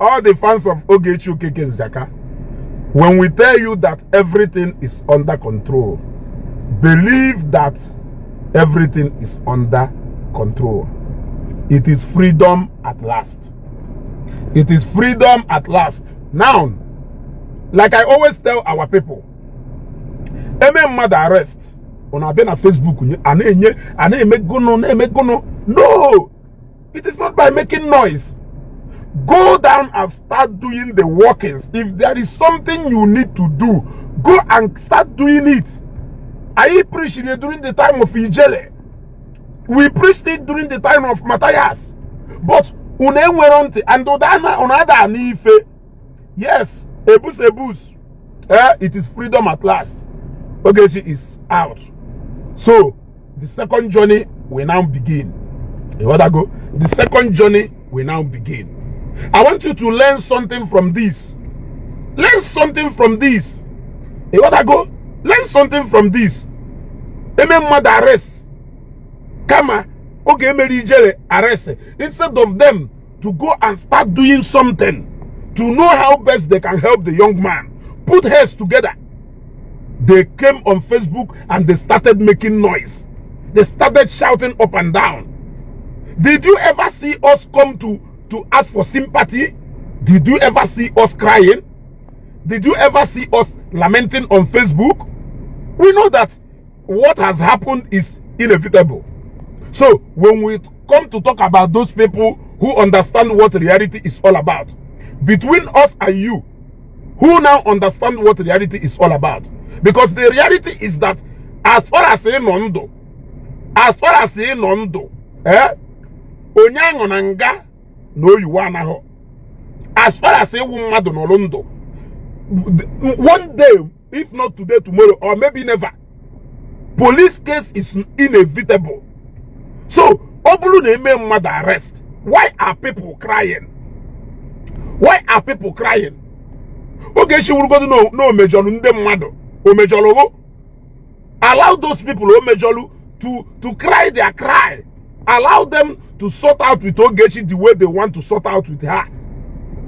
all the fans of Ogechi Okeke Njaka, when we tell you that everything is under control, believe that everything is under control. It is freedom at last. It is freedom at last. Now, like I always tell our people, any mother arrest on our Facebook, no, it is not by making noise. Go down and start doing the workings. If there is something you need to do, go and start doing it. I preached it during the time of Ijele. We preached it during the time of Matthias. But yes, ebus. It is freedom at last. Ogechi is out. So the second journey will now begin. You want to go? The second journey will now begin. I want you to learn something from this. Learn something from this. You want to go? Learn something from this. Mother arrest. Kama, okay, arrest. Instead of them to go and start doing something to know how best they can help the young man, put heads together. They came on Facebook and they started making noise. They started shouting up and down. Did you ever see us come to ask for sympathy? Did you ever see us crying? Did you ever see us lamenting on Facebook? We know that what has happened is inevitable. So when we come to talk about those people who understand what reality is all about, between us and you, who now understand what reality is all about? Because the reality is that as far as Nondo, Onyangonanga no you wanna. As far as Norondo, one day, if not today, tomorrow, or maybe never, police case is inevitable. So, Obulu name mother arrest. Why are people crying? Why are people crying? Okay, she will go to no major mother. Allow those people to cry their cry. Allow them to sort out with Ogechi the way they want to sort out with her.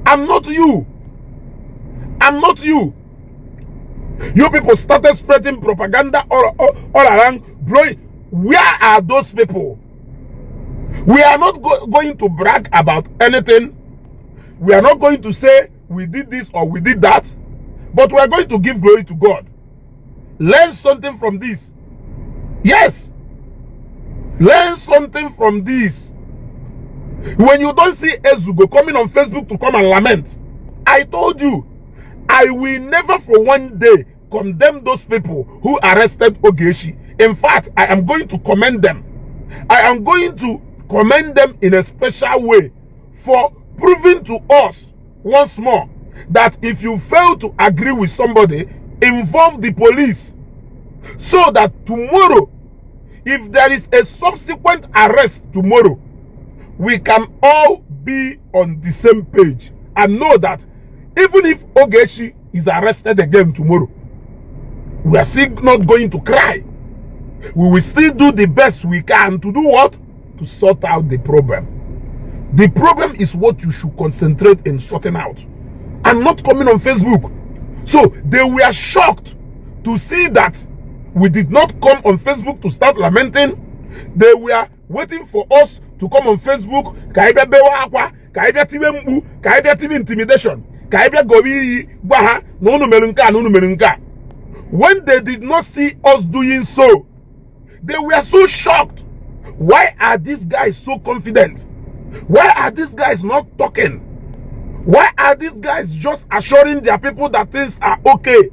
I'm not you. I'm not you. You people started spreading propaganda all around. Bro, where are those people? We are not going to brag about anything. We are not going to say we did this or we did that. But we are going to give glory to God. Learn something from this. Yes. Learn something from this. When you don't see Ezugo coming on Facebook to come and lament, I told you, I will never for one day condemn those people who arrested Ogechi. In fact, I am going to commend them. I am going to commend them in a special way for proving to us once more that if you fail to agree with somebody, involve the police, so that tomorrow, if there is a subsequent arrest tomorrow, we can all be on the same page and know that even if Ogechi is arrested again tomorrow, we are still not going to cry. We will still do the best we can to do what? To sort out the problem. The problem is what you should concentrate in sorting out and not coming on Facebook. So they were shocked to see that we did not come on Facebook to start lamenting. They were waiting for us to come on Facebook. Intimidation. When they did not see us doing so, they were so shocked. Why are these guys so confident? Why are these guys not talking? Why are these guys just assuring their people that things are okay?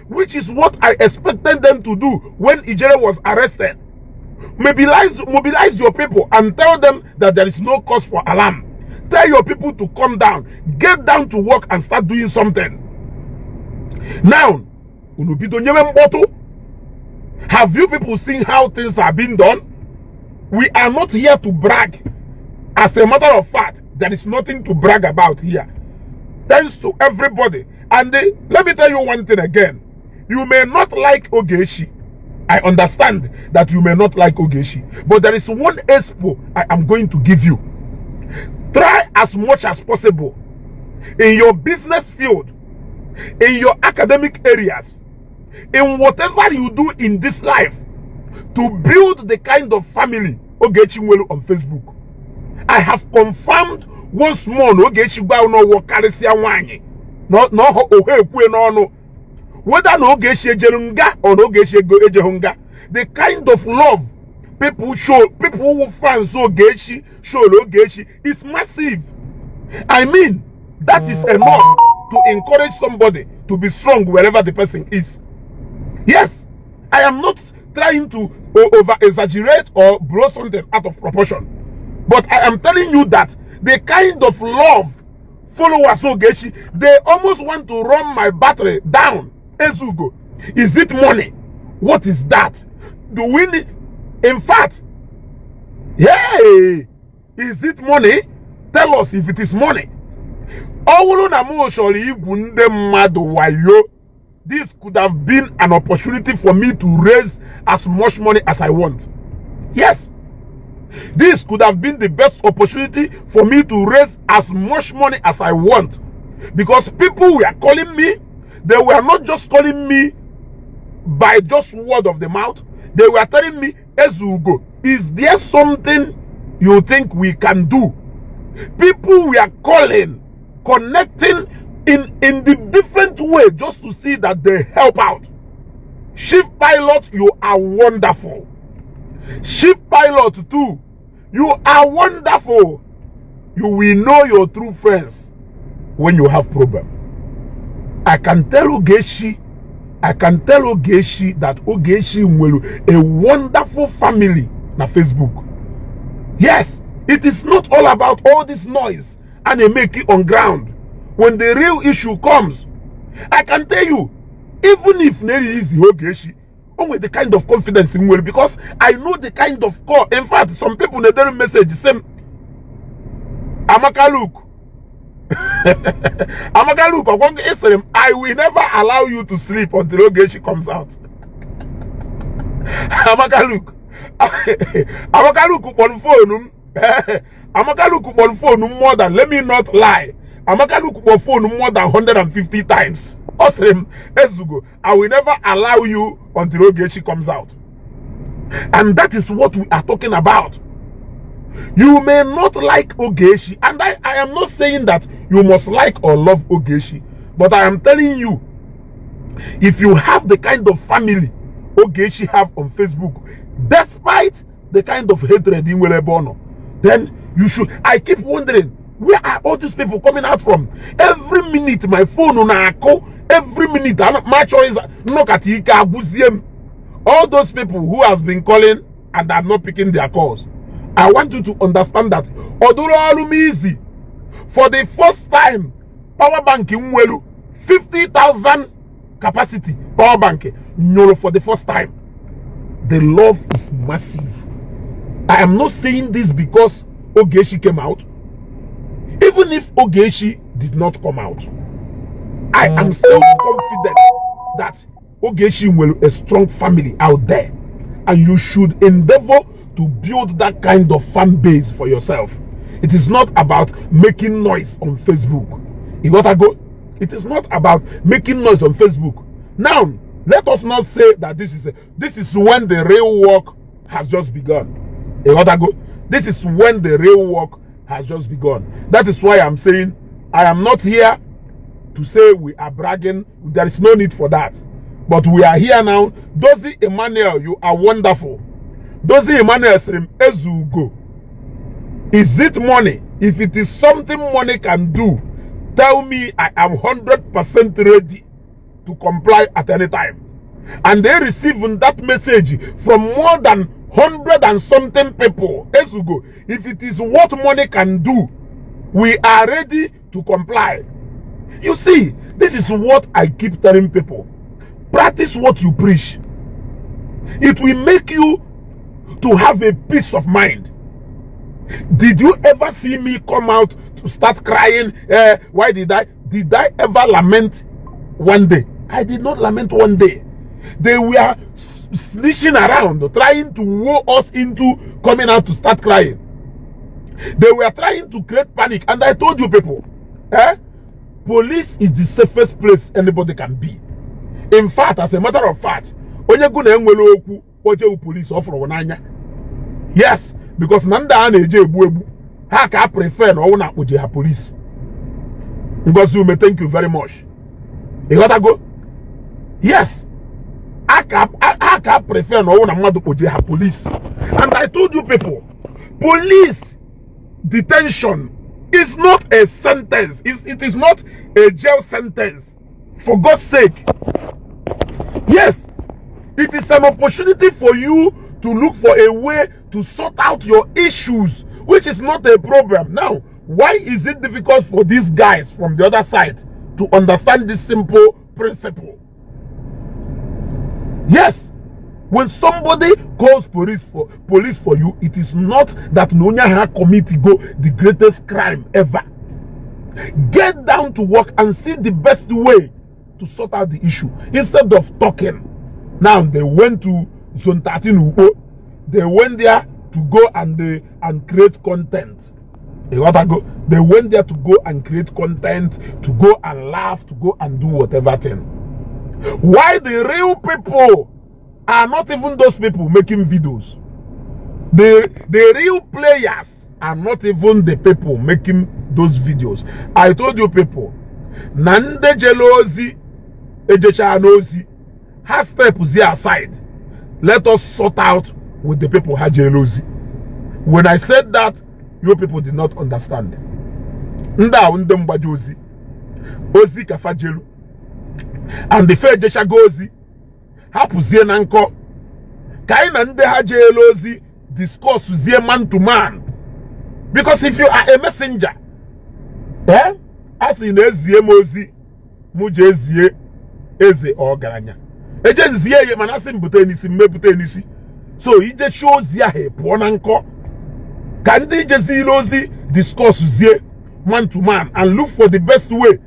Which is what I expected them to do when Ijere was arrested. Mobilize your people and tell them that there is no cause for alarm. Tell your people to come down. Get down to work and start doing something. Now, have you people seen how things are being done? We are not here to brag. As a matter of fact, there is nothing to brag about here. Thanks to everybody. And let me tell you one thing again. You may not like Ogechi. I understand that you may not like Ogechi. But there is one expo I am going to give you. Try as much as possible in your business field, in your academic areas, in whatever you do in this life, to build the kind of family Ogechi Nwelu on Facebook. I have confirmed once more Ogechi no wakarisia wanyi. No whether no Ogechi ejerunga or no Ogechi ejehunga, the kind of love people show, people who fans Ogechi show Ogechi is massive. I mean, that is enough to encourage somebody to be strong wherever the person is. Yes, I am not trying to over exaggerate or blow something out of proportion, but I am telling you that the kind of love followers Ogechi, they almost want to run my battery down. Ezugo, is it money? What is that? Do we need? In fact, hey, is it money? Tell us if it is money. This could have been an opportunity for me to raise as much money as I want. Yes, this could have been the best opportunity for me to raise as much money as I want, because people were calling me. They were not just calling me by just word of the mouth. They were telling me, Ezugo, is there something you think we can do? People were calling, connecting in the different way just to see that they help out. Chief Pilot, you are wonderful. Chief Pilot too, you are wonderful. You will know your true friends when you have problem. I can tell Ogechi that Ogechi Nwelu a wonderful family na Facebook. Yes, it is not all about all this noise and they make it on ground. When the real issue comes, I can tell you, even if Neri is Ogechi, with the kind of confidence in Nwelu, because I know the kind of call. In fact, some people they don't message the same. Amaka look. Amaka look, I will never allow you to sleep until Ogechi comes out. Amaka look. Amaka look on phone. Amaka look on phone more than, let me not lie. Amaka look on phone more than 150 times. Awesome, Ezugo, I will never allow you until Ogechi comes out. And that is what we are talking about. You may not like Ogechi, and I am not saying that you must like or love Ogechi, but I am telling you, if you have the kind of family Ogechi have on Facebook, despite the kind of hatred in Welebono, then you should. I keep wondering, where are all these people coming out from? Every minute my phone on a call, every minute my choice knock at Ika. All those people who has been calling and are not picking their calls, I want you to understand that Oduro Alumizi, for the first time, power bank in Nwelu, 50,000 capacity power bank, no, for the first time. The love is massive. I am not saying this because Ogechi came out. Even if Ogechi did not come out, I am still confident that Ogechi will a strong family out there, and you should endeavor to build that kind of fan base for yourself. It is not about making noise on Facebook. You gotta go. It is not about making noise on Facebook. Now, let us not say that this is when the real work has just begun. You gotta go. This is when the real work has just begun. That is why I'm saying I am not here to say we are bragging. There is no need for that. But we are here now. Dozie Emmanuel, you are wonderful. Dozie Emmanuel Srim Ezugo. Is it money? If it is something money can do, tell me. I am 100% ready to comply at any time. And they received that message from more than 100 and something people. Ezugo, if it is what money can do, we are ready to comply. You see, this is what I keep telling people. Practice what you preach. It will make you to have a peace of mind. Did you ever see me come out to start crying? Why did I ever lament one day? I did not lament one day. They were snitching around, trying to woo us into coming out to start crying. They were trying to create panic, and I told you people, police is the safest place anybody can be. In fact, as a matter of fact, onye gụ na enwere okwu oje police offer n'anya. Yes, because nanda a na-eje egbu ha ka prefer na ọwụ na oje ha police. Ngozi Ume, thank you very much. You gotta go. Yes, I can prefer na ọwụ na mmadụ oje ha police. And I told you people, police detention is not a sentence. It is not a jail sentence. For God's sake. Yes, it is an opportunity for you to look for a way to sort out your issues, which is not a problem. Now, why is it difficult for these guys from the other side to understand this simple principle? Yes, when somebody calls police for you, it is not that Nonya ha committee go the greatest crime ever. Get down to work and see the best way to sort out the issue instead of talking. Now they went to Zone 13 Ugo. They went there to go and create content. They went there to go and create content, to go and laugh, to go and do whatever thing. Why the real people are not even those people making videos? The real players are not even the people making those videos. I told you people, Nande jealousy, Ogechi has steps there aside. Let us sort out with the people who have jealousy. When I said that, you people did not understand. Nda undem bajozi, ozi kafajelu, and the fair Ogechi gozi, hapuzie nanko. Kaina nde ha jealousy discuss zie man to man. Because if you are a messenger, as in ezie mozi, muje ezie eze ogaranya. Eje nzie ye manasi mbute nisi mbute nisi. So ije show zia he pwananko. Can they just discuss zie man to man and look for the best way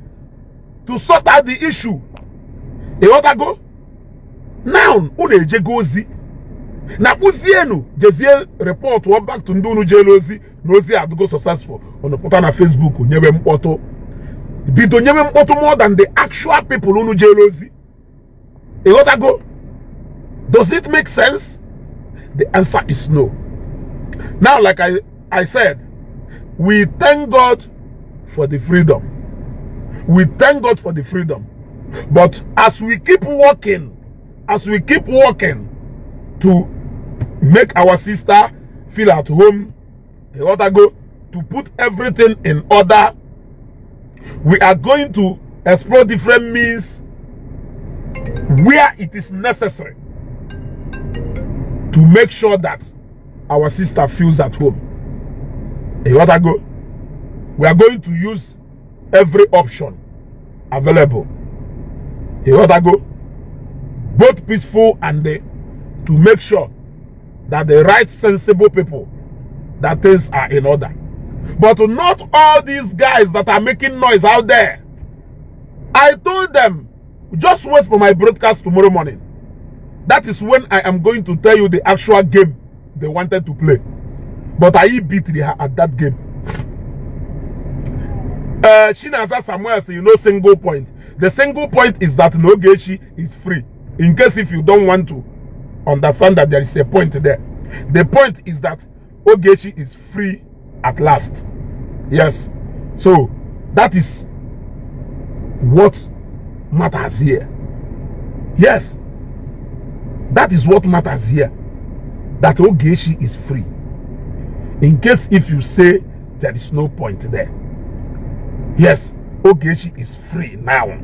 to sort out the issue? E what go? Now une je gozi. Na uzienu jezie report one back to ndunu jealousy nozi adugo successful on the portal na Facebook nyebe mpoto. Bido nyebe mpoto more than the actual people unu jealousy. E what go? Does it make sense? The answer is no. Now, like I said, we thank God for the freedom. We thank God for the freedom. But as we keep working to make our sister feel at home, to put everything in order, we are going to explore different means where it is necessary to make sure that our sister feels at home. We are going to use every option available. Both peaceful and to make sure that the right sensible people, that things are in order. But not all these guys that are making noise out there. I told them, just wait for my broadcast tomorrow morning. That is when I am going to tell you the actual game they wanted to play. But I beat her at that game. Shinaza Samuel says, you know, single point. The single point is that Ogechi is free. In case if you don't want to understand that there is a point there. The point is that Ogechi is free at last. Yes. So that is what matters here. Yes. That is what matters here. That Ogechi is free. In case if you say there is no point there. Yes, Ogechi is free now.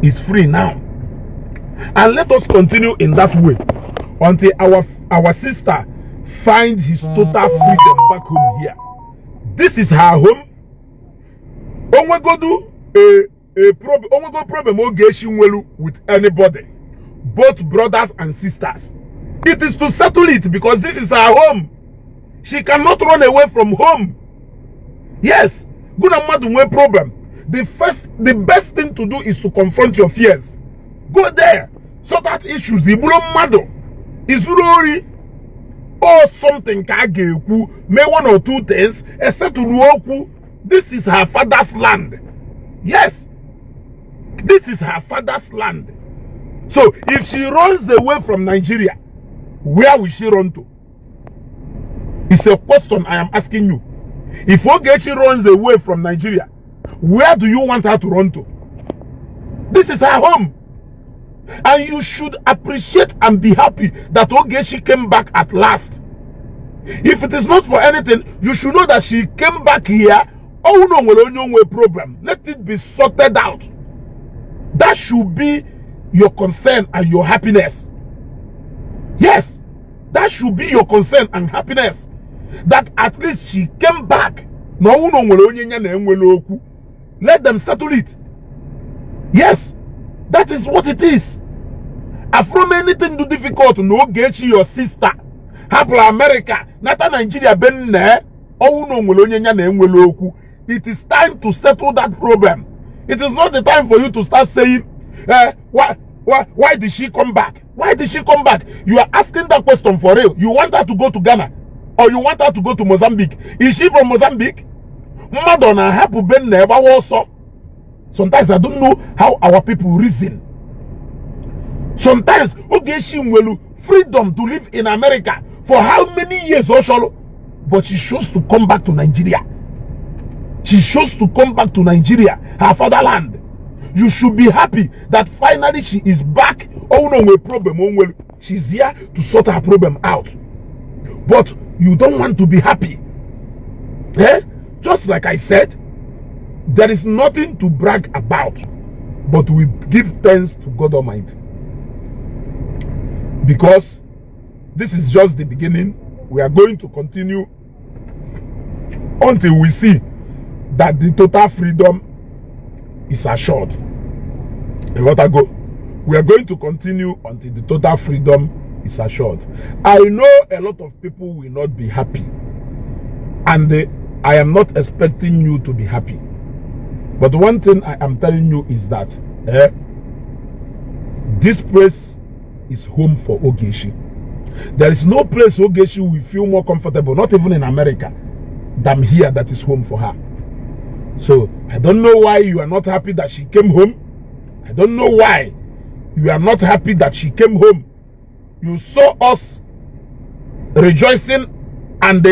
He's free now. And let us continue in that way until our sister finds his total freedom back home here. This is her home. Onwegodu problem Ogechi nwelu with anybody, both brothers and sisters. It is to settle it because this is her home. She cannot run away from home. Yes, good and mad no problem. The best thing to do is to confront your fears. Go there, sort out issues. Iburo mado, izurori, or something kageku, may one or two things, except to Ruoku. This is her father's land. Yes, this is her father's land. So if she runs away from Nigeria, where will she run to? It's a question I am asking you. If Ogechi runs away from Nigeria, where do you want her to run to? This is her home. And you should appreciate and be happy that Ogechi came back at last. If it is not for anything, you should know that she came back here. Oh no problem. Let it be sorted out. That should be your concern and your happiness. Yes, that should be your concern and happiness. That at least she came back. Let them settle it. Yes, that is what it is. From anything too difficult, no get your sister. Happy America, not Nigeria, it is time to settle that problem. It is not the time for you to start saying, why did she come back? Why did she come back? You are asking that question for real. You want her to go to Ghana? Or you want her to go to Mozambique? Is she from Mozambique? Madonna, happy Ben never also. Sometimes I don't know how our people reason. Sometimes, okay, she will freedom to live in America for how many years or so, but she chose to come back to Nigeria. She chose to come back to Nigeria, her fatherland. You should be happy that finally she is back. Oh no, no problem. Oh, well, she's here to sort her problem out. But you don't want to be happy. Eh? Just like I said, there is nothing to brag about, but we give thanks to God Almighty. Because this is just the beginning. We are going to continue until we see that the total freedom is assured. We are going to continue until the total freedom is assured. I know a lot of people will not be happy, and I am not expecting you to be happy. But one thing I am telling you is that this place is home for Ogechi. There is no place Ogechi will feel more comfortable, not even in America, than here that is home for her. So I don't know why you are not happy that she came home. I don't know why you are not happy that she came home. You saw us rejoicing and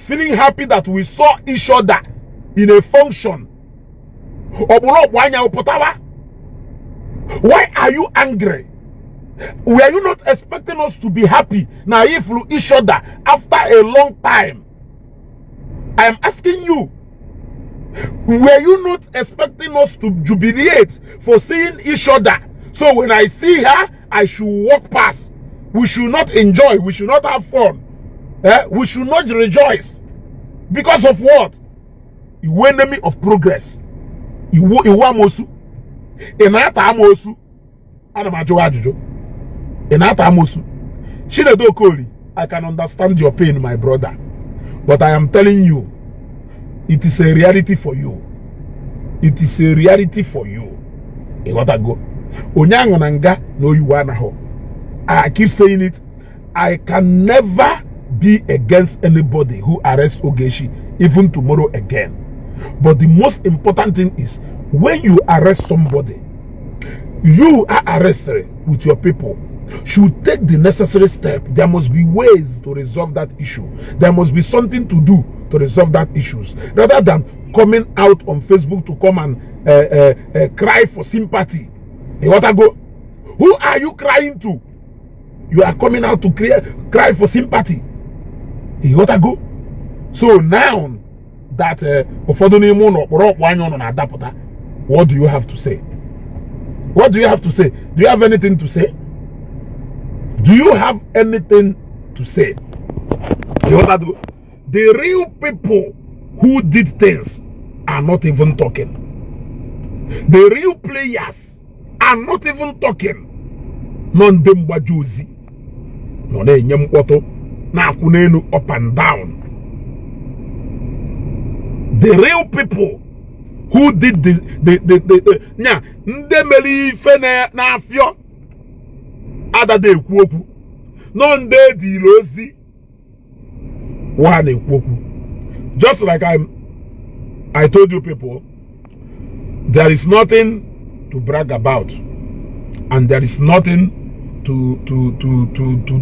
feeling happy that we saw each other in a function. Why are you angry? Were you not expecting us to be happy now if we each other after a long time? I am asking you, were you not expecting us to jubilate for seeing each other? So when I see her, I should walk past. We should not enjoy. We should not have fun. We should not rejoice. Because of what? You enemy of progress. You amosu. Enata amosu. Anamajo ajujo. Enata amosu. Shinedo Koli, I can understand your pain, my brother. But I am telling you, it is a reality for you. It is a reality for you. You gotta go. Onyangonanga no you wanna ho. I keep saying it. I can never be against anybody who arrests Ogechi, even tomorrow again. But the most important thing is, when you arrest somebody, you are arrested with your people, should take the necessary step. There must be ways to resolve that issue. There must be something to do to resolve that issues, rather than coming out on Facebook to come and cry for sympathy. You want to go? Who are you crying to? You are coming out to cry for sympathy. You want to go? So now that what do you have to say? What do you have to say? Do you have anything to say? Do you have anything to say? You want to go? The real people who did things are not even talking. The real players are not even talking. Non demba jozi. No ne nyem poto na kunenu up and down. The real people who did the nya ndemeli fene na afio adade ekwoku no nde di lozi one ekwoku. Just like I told you people, there is nothing to brag about, and there is nothing to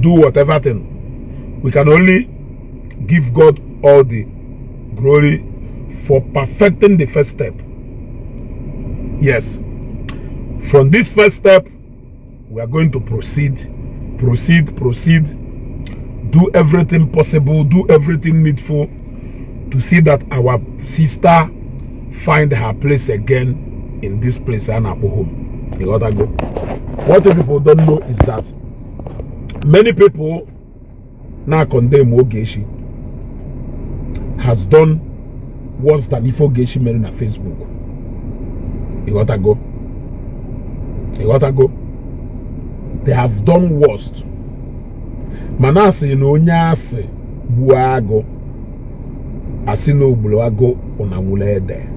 do whatever thing. We can only give God all the glory for perfecting the first step. Yes, from this first step, we are going to proceed, do everything possible, do everything needful to see that our sister find her place again in this place and our home. You gotta go. What people don't know is that many people now condemn Ogechi has done worse than if Ogechi made on Facebook. You gotta go. You gotta go. They have done worse. Manasi no nyase buago asino buago onamulede.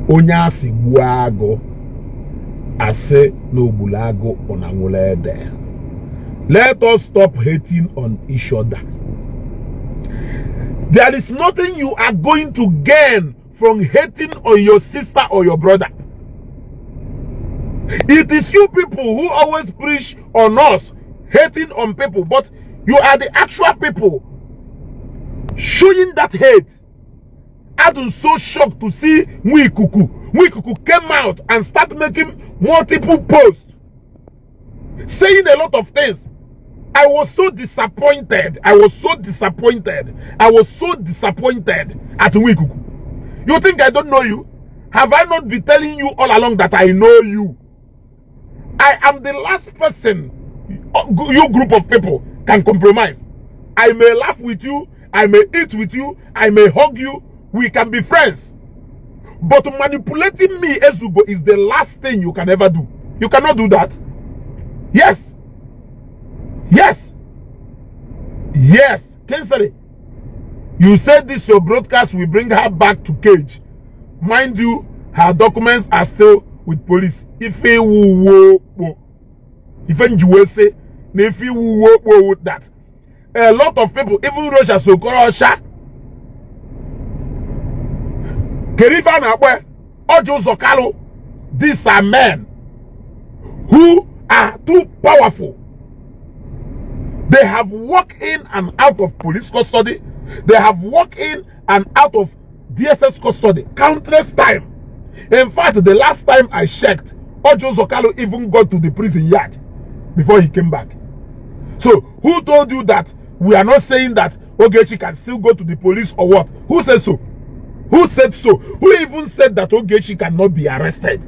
Onyasi buago ase no bulago onamulede. Let us stop hating on each other. There is nothing you are going to gain from hating on your sister or your brother. It is you people who always preach on us hating on people, but you are the actual people showing that hate. I was so shocked to see Mwikuku came out and started making multiple posts saying a lot of things. I was so disappointed. I was so disappointed at Mwikuku. You think I don't know you? Have I not been telling you all along that I know you? I am the last person you group of people can compromise. I may laugh with you, I may eat with you, I may hug you, we can be friends. But manipulating me, Ezugo, is the last thing you can ever do. You cannot do that. Yes. Yes. Yes. Kensari, you said this your broadcast will bring her back to cage. Mind you, her documents are still with police. If you say if you with that, a lot of people, even Russia, so Korosha, Kerifa Nabwe, Ojo Zokalo, these are men who are too powerful. They have walked in and out of police custody. They have walked in and out of DSS custody countless times. In fact, the last time I checked, Ojo Zokalo even got to the prison yard before he came back. So, who told you that we are not saying that Ogechi can still go to the police or what? Who said so? Who said so? Who even said that Ogechi cannot be arrested?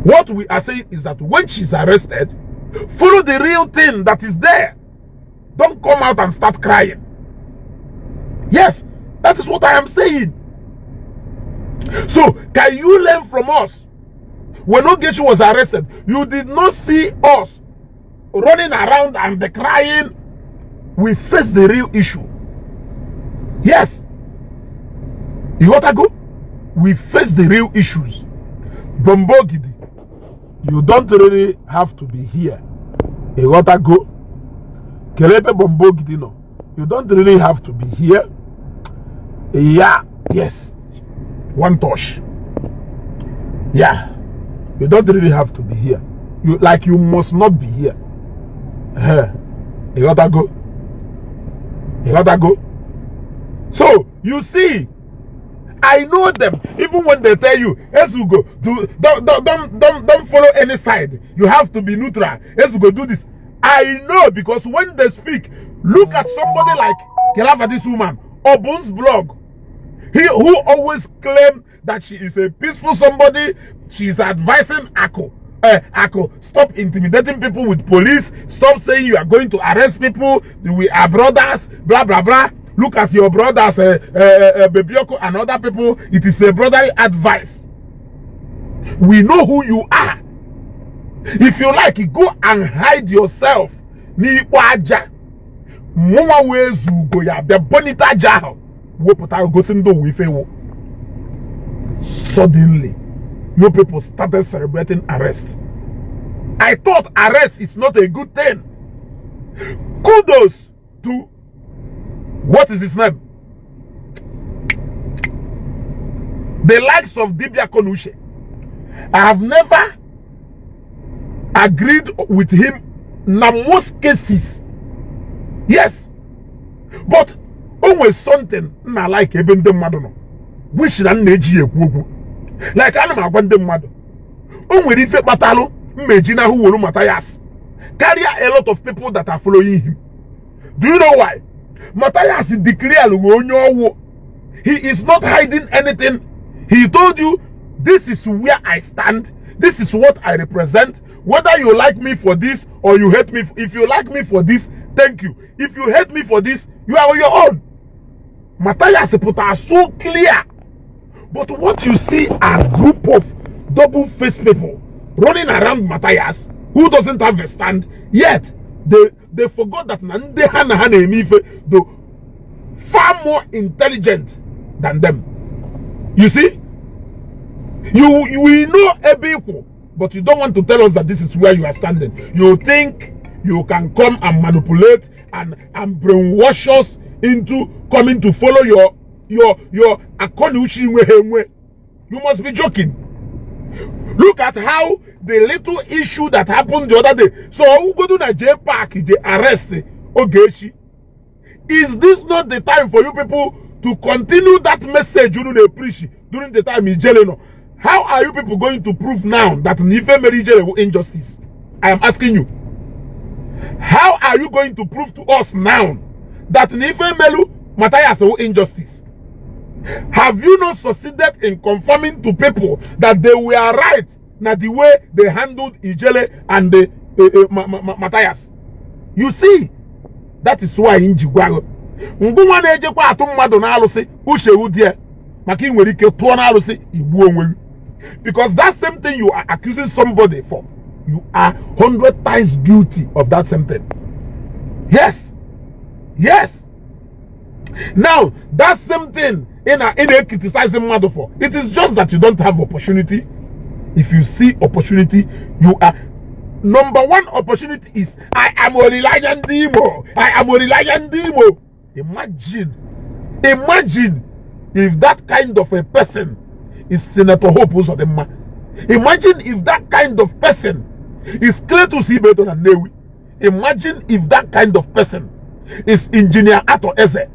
What we are saying is that when she's arrested, follow the real thing that is there. Don't come out and start crying. Yes, that is what I am saying. So, can you learn from us? When Ogechi was arrested, you did not see us running around and crying. We face the real issue. Yes. You gotta go. We face the real issues. Bombogidi, you don't really have to be here. You gotta go. Kelepe Bombogidi, no. You don't really have to be here. Yeah. Yes. One touch. Yeah. You don't really have to be here. You must not be here. You gotta go. You gotta go. So you see, I know them. Even when they tell you, Ezugo, don't follow any side. You have to be neutral. Ezugo, do this. I know, because when they speak, look at somebody like Kelava, this woman, Obun's blog. Who always claim that she is a peaceful somebody. She's advising Ako. Ako, stop intimidating people with police. Stop saying you are going to arrest people. We are brothers. Blah blah blah. Look at your brothers, Bebioko and other people. It is a brotherly advice. We know who you are. If you like, go and hide yourself. Ni waja. Mwa wezu go ya be bonita jaho. Wo pota go sindo wifewo. Suddenly, you people started celebrating arrest. I thought arrest is not a good thing. Kudos to, what is his name? the likes of Dibia Konushe. I have never agreed with him in most cases. Yes. But always something I like even the madonna. Wish that neji ekwu. Like anima gwande mmadu. Onwere ife kpatalo mmejina who wolu Matthias. Carry a lot of people that are following him. Do you know why? Matthias is declared he is not hiding anything. He told you, this is where I stand. This is what I represent. Whether you like me for this or you hate me. If you like me for this, thank you. If you hate me for this, you are on your own. Matthias put are so clear. But what you see are a group of double-faced people running around Matthias who doesn't have a stand. Yet, they forgot that they're far more intelligent than them. You see? We know every equal, but you don't want to tell us that this is where you are standing. You think you can come and manipulate and brainwash us into coming to follow your Akoni. You must be joking. Look at how the little issue that happened the other day. So who go to the J Park, they arrest Ogechi. Is this not the time for you people to continue that message you preach during the time in jail? How are you people going to prove now that Nife Mary jail injustice? I am asking you. How are you going to prove to us now that Nife Melu Matthias injustice? Have you not succeeded in confirming to people that they were right na the way they handled Ijele and the Matthias? You see, that is why in Jigwago Nguma na-ejekwa atụ mmadụ na alụsị uche udie maka ị nwere ike tụọ na alụsị igbu onwe. Because that same thing you are accusing somebody for, you are 100 times guilty of that same thing. Yes. Yes. Now, that same thing in a criticizing mother for, it is just that you don't have opportunity. If you see opportunity, you are number one opportunity is I am a reliant demo. I am a reliant demo. Imagine if that kind of a person is Senator Hope Uzodinma. Imagine if that kind of person is Cletus Ibeton and Newi. Imagine if that kind of person is Engineer Ato Eze.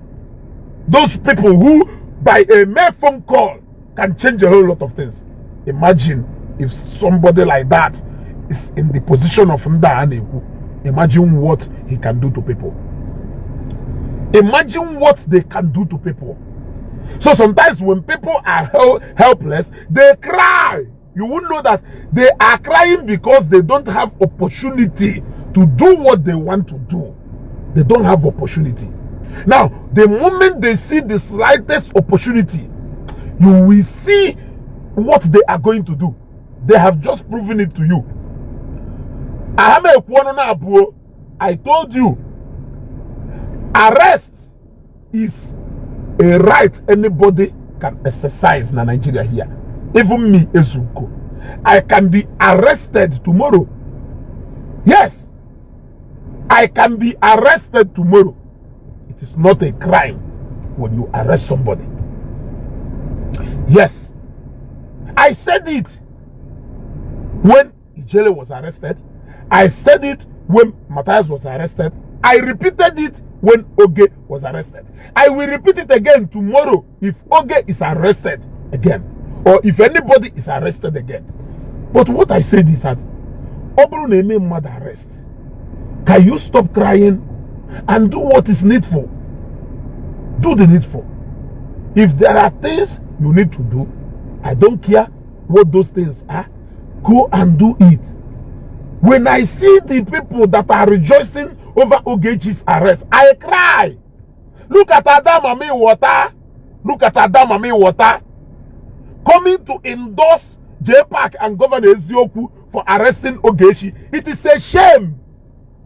Those people who, by a mere phone call, can change a whole lot of things. Imagine if somebody like that is in the position of Nda Anewu. Imagine what he can do to people. Imagine what they can do to people. So sometimes when people are helpless, they cry. You will know that they are crying because they don't have opportunity to do what they want to do. They don't have opportunity. Now, the moment they see the slightest opportunity, you will see what they are going to do. They have just proven it to you. I told you, arrest is a right anybody can exercise in Nigeria here. Even me, Ezuko. I can be arrested tomorrow. Yes. I can be arrested tomorrow. It is not a crime when you arrest somebody. Yes. I said it when Ijele was arrested. I said it when Matthias was arrested. I repeated it when Oge was arrested. I will repeat it again tomorrow if Oge is arrested again. Or if anybody is arrested again. But what I said is that Obru Neme mad arrest. Can you stop crying and do what is needful? Do the needful. If there are things you need to do, I don't care what those things are, go and do it. When I see the people that are rejoicing over Ogechi's arrest, I cry. Look at Adamami Water. Look at Adamami Water coming to endorse J Park and Governor Ezioku for arresting Ogechi. It is a shame.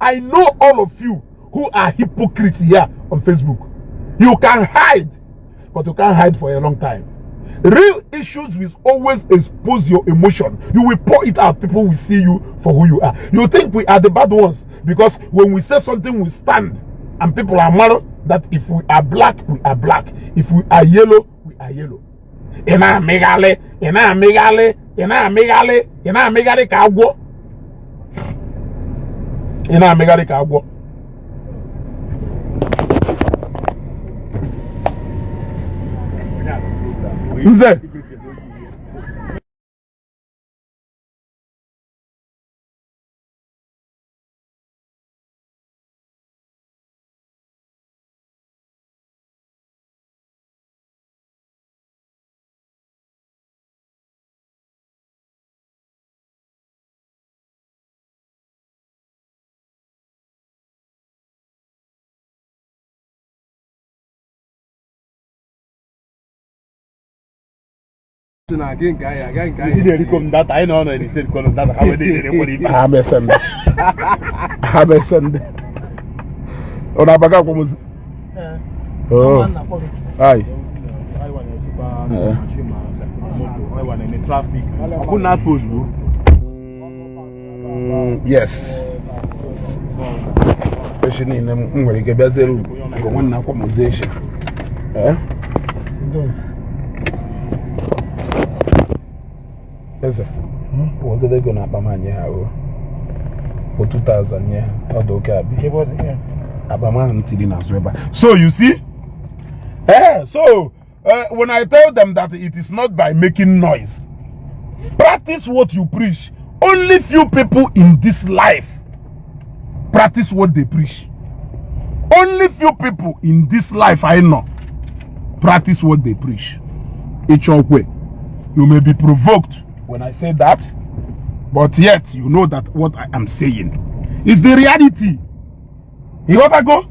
I know all of you who are hypocrites here on Facebook. You can hide, but you can't hide for a long time. Real issues will always expose your emotion. You will pour it out. People will see you for who you are. You think we are the bad ones because when we say something, we stand. And people are mad that if we are black, we are black. If we are yellow, we are yellow. ina megale ka agwo. Ina megale ka agwo. Nze. Again, he didn't come that I know, and he said, "Come that how did I'm a Sunday. On a baga como. Oh. Aye. I want in the traffic. Who not post, bro? Yes. Especially in them, when you get better, go on na conversation. Yes, sir. What are they going to Abamanya? For 2000, yeah. So you see, when I tell them that it is not by making noise, practice what you preach. Only few people in this life practice what they preach. Only few people in this life I know practice what they preach. It's your way. You may be provoked when I say that, but yet you know that what I am saying is the reality. You got to go?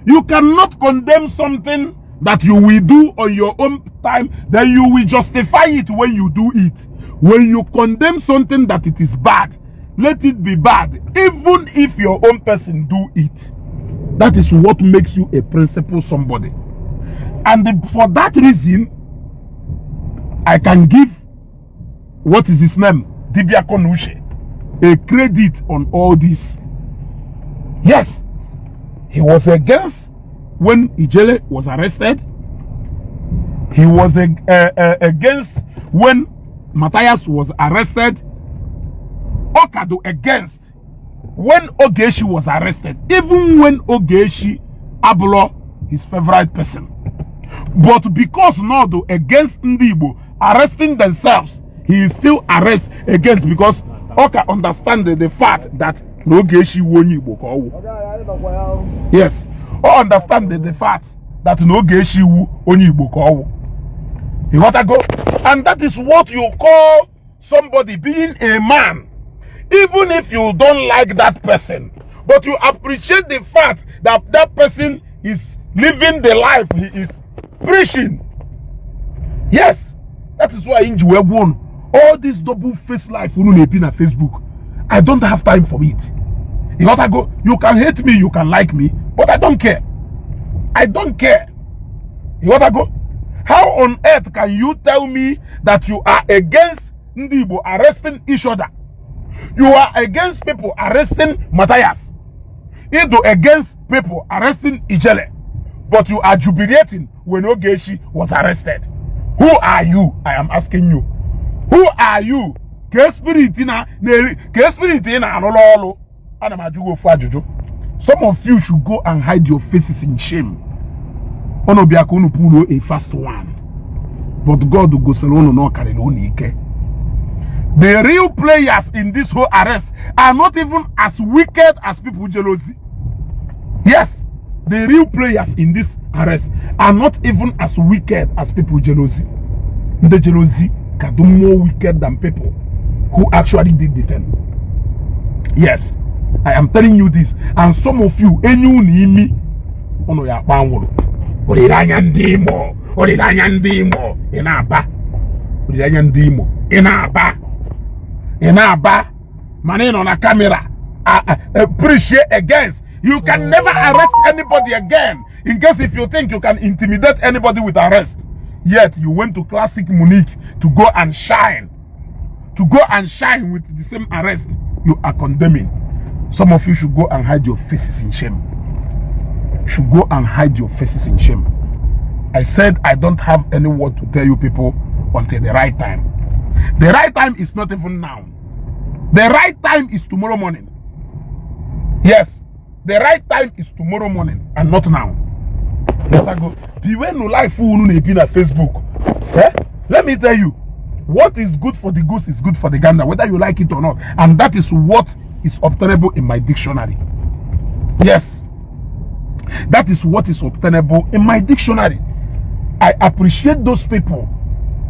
You cannot condemn something that you will do on your own time, then you will justify it when you do it. When you condemn something that it is bad, let it be bad, even if your own person do it. That is what makes you a principled somebody. And for that reason, I can give, what is his name? Dibia Konushe, a credit on all this. Yes, he was against when Ijele was arrested. He was against when Matthias was arrested. Okado against when Ogechi was arrested. Even when Ogechi Abulo, his favorite person. But because Nodo against Igbo arresting themselves, he is still arrest against, because Oka understand the fact that Ogechi won Igbo. Yes, or understand the fact that Ogechi won Igbo. You want to go? And that is what you call somebody being a man. Even if you don't like that person, but you appreciate the fact that that person is living the life he is preaching. Yes, that is why in won all this double face life on Facebook. I don't have time for it. You got to go. You can hate me, you can like me, but I don't care. I don't care. You got to go. How on earth can you tell me that you are against Igbo arresting each other? You are against people arresting Matthias. You do against people arresting Ijele. But you are jubilating when Ogechi was arrested. Who are you? I am asking you. Who are you? Some of you should go and hide your faces in shame. A fast one. But God will go salon no carry. The real players in this whole arrest are not even as wicked as people jealousy. Yes, the real players in this arrest are not even as wicked as people jealousy. The jealousy can do more wicked than people who actually did the thing. Yes, I am telling you this, and some of you, me, ono ya panwolo. Oriranya ndimo, inaba. Oriranya ndimo, inaba. Manin on a camera. Appreciate against. You can never arrest anybody again. In case if you think you can intimidate anybody with arrest. Yet you went to Classic Munich to go and shine. To go and shine with the same arrest. You are condemning. Some of you should go and hide your faces in shame. Should go and hide your faces in shame. I said I don't have any word to tell you people until the right time. The right time is not even now. The right time is tomorrow morning. Yes, the right time is tomorrow morning and not now. Let go. Facebook. Let me tell you, what is good for the goose is good for the gander, whether you like it or not. And that is what is obtainable in my dictionary. Yes, that is what is obtainable in my dictionary. I appreciate those people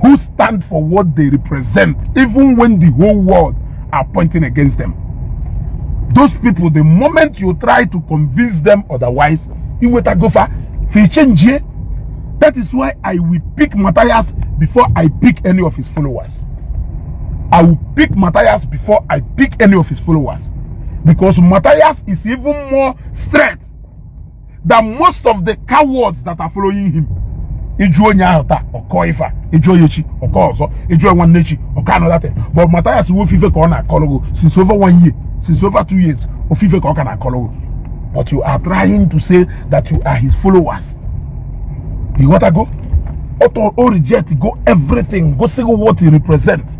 who stand for what they represent, even when the whole world are pointing against them. Those people, the moment you try to convince them otherwise, that is why I will pick Matthias before I pick any of his followers. I will pick Matthias before I pick any of his followers. Because Matthias is even more straight than most of the cowards that are following him. But Matthias will since over 1 year, since over 2 years. But you are trying to say that you are his followers. You gotta go? Or reject, go everything, go see what he represents.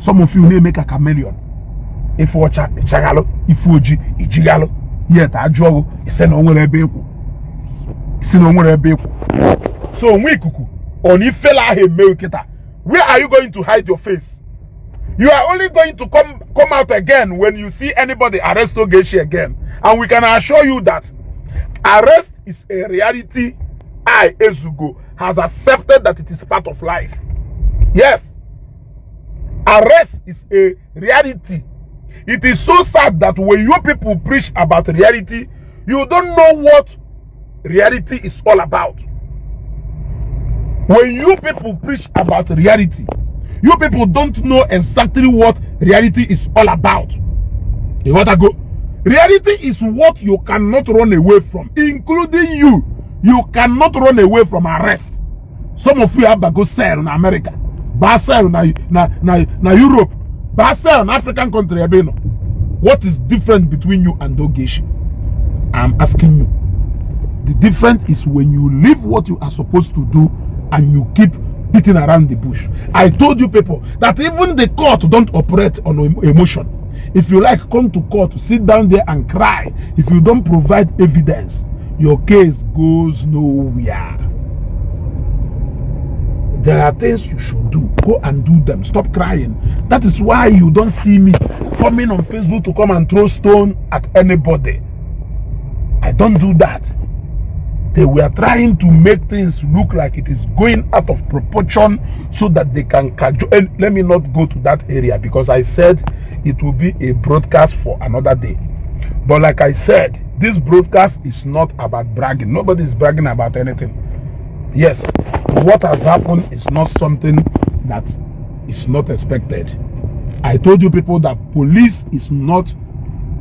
Some of you may make a chameleon. If you chagalo, if you jigalo, yet I draw, it's an only baby. It's an only baby. So we kuku, on if fella he milketa, where are you going to hide your face? You are only going to come out again when you see anybody arrest Ogechi again. And we can assure you that arrest is a reality. I, Ezugo, has accepted that it is part of life. Yes, arrest is a reality. It is so sad that when you people preach about reality, you don't know what reality is all about. When you people preach about reality, you people don't know exactly what reality is all about. You want to go? Reality is what you cannot run away from, including you. You cannot run away from arrest. Some of you have to go sell in America, sell na Europe, sell in African country. What is different between you and Ogechi? I'm asking you. The difference is when you leave what you are supposed to do and you keep beating around the bush. I told you people that even the court don't operate on emotion. If you like, come to court, sit down there and cry. If you don't provide evidence, your case goes nowhere. There are things you should do. Go and do them. Stop crying. That is why you don't see me coming on Facebook to come and throw stone at anybody. I don't do that. They were trying to make things look like it is going out of proportion so that they can cajole. Let me not go to that area because I said it will be a broadcast for another day. But like I said, this broadcast is not about bragging. Nobody is bragging about anything. Yes, what has happened is not something that is not expected. I told you people that police is not